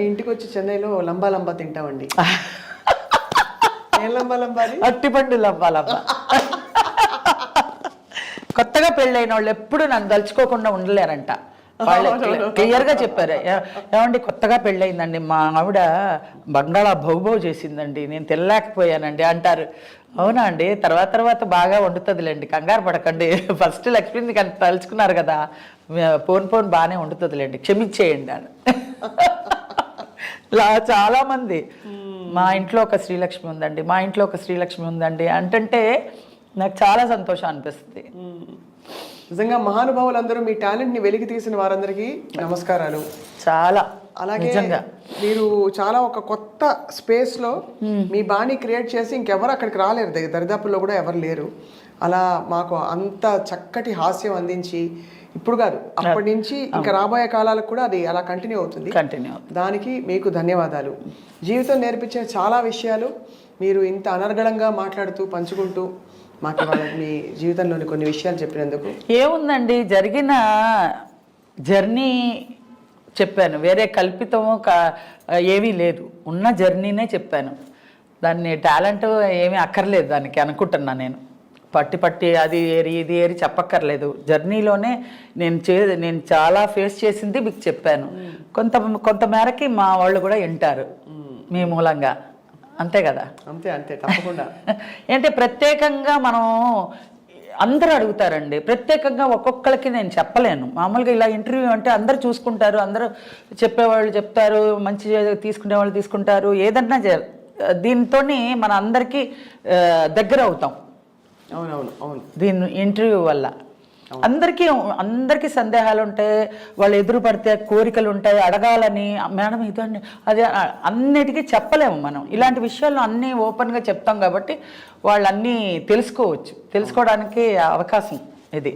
[SPEAKER 2] ఇంటికి వచ్చి చెన్నైలో లంబా తింటామండి.
[SPEAKER 3] అట్టిపండు లంబా. కొత్తగా పెళ్ళైన వాళ్ళు ఎప్పుడు నన్ను తలుచుకోకుండా ఉండలేరంట. వాళ్ళు క్లియర్గా చెప్పారు, ఏమండి కొత్తగా పెళ్ళయిందండి, మా ఆవిడ బంగాళా బౌబౌ చేసిందండి, నేను తినలేకపోయానండి అంటారు. అవునా అండి, తర్వాత బాగా వండుతుందిలేండి, కంగారు పడకండి. ఫస్ట్ లక్ష్మిని కానీ తలుచుకున్నారు కదా, పోన్ బాగానే వండుతుందిలేండి, క్షమించేయండి అని. ఇలా చాలామంది మా ఇంట్లో ఒక శ్రీలక్ష్మి ఉందండి, మా ఇంట్లో ఒక శ్రీలక్ష్మి ఉందండి అంటే నాకు చాలా సంతోషం అనిపిస్తుంది.
[SPEAKER 2] నిజంగా మహానుభావులందరూ మీ టాలెంట్ని వెలికి తీసిన వారందరికీ నమస్కారాలు.
[SPEAKER 3] చాలా
[SPEAKER 2] అలాగే మీరు చాలా ఒక కొత్త స్పేస్లో మీ బాణీ క్రియేట్ చేసి ఇంకెవరు అక్కడికి రాలేరు, దరిదాపుల్లో కూడా ఎవరు లేరు. అలా మాకు అంత చక్కటి హాస్యం అందించి, ఇప్పుడు కాదు అప్పటి నుంచి ఇంకా రాబోయే కాలాలకు కూడా అది అలా కంటిన్యూ అవుతుంది. దానికి మీకు ధన్యవాదాలు. జీవితం నేర్పించే చాలా విషయాలు మీరు ఇంత అనర్గళంగా మాట్లాడుతూ పంచుకుంటూ మాకు మీ జీవితంలోని కొన్ని విషయాలు చెప్పినందుకు.
[SPEAKER 3] ఏముందండి, జరిగిన జర్నీ చెప్పాను, వేరే కల్పితము ఏమీ లేదు, ఉన్న జర్నీనే చెప్పాను. దాన్ని టాలెంట్ ఏమీ అక్కర్లేదు దానికి అనుకుంటున్నా నేను. పట్టి అది ఏరి ఇది ఏరి చెప్పక్కర్లేదు. జర్నీలోనే నేను చాలా ఫేస్ చేసింది మీకు చెప్పాను. కొంత మేరకి మా వాళ్ళు కూడా వింటారు మీ మూలంగా, అంతే కదా?
[SPEAKER 2] అంతే తప్పకుండా.
[SPEAKER 3] అంటే ప్రత్యేకంగా మనం అందరూ అడుగుతారండి, ప్రత్యేకంగా ఒక్కొక్కరికి నేను చెప్పలేను. మామూలుగా ఇలా ఇంటర్వ్యూ అంటే అందరు చూసుకుంటారు, అందరూ చెప్పేవాళ్ళు చెప్తారు, మంచి తీసుకునే వాళ్ళు తీసుకుంటారు, ఏదన్నా దీంతో మన అందరికీ దగ్గర అవుతాం.
[SPEAKER 2] అవును.
[SPEAKER 3] దీని ఇంటర్వ్యూ వల్ల అందరికీ సందేహాలు ఉంటాయి, వాళ్ళు ఎదురు పడితే కోరికలు ఉంటాయి, అడగాలని, మేడం ఇదండి అది అన్నిటికీ చెప్పలేము మనం. ఇలాంటి విషయాలు అన్నీ ఓపెన్గా చెప్తాం కాబట్టి వాళ్ళు అన్నీ తెలుసుకోవచ్చు, తెలుసుకోవడానికి అవకాశం ఇది.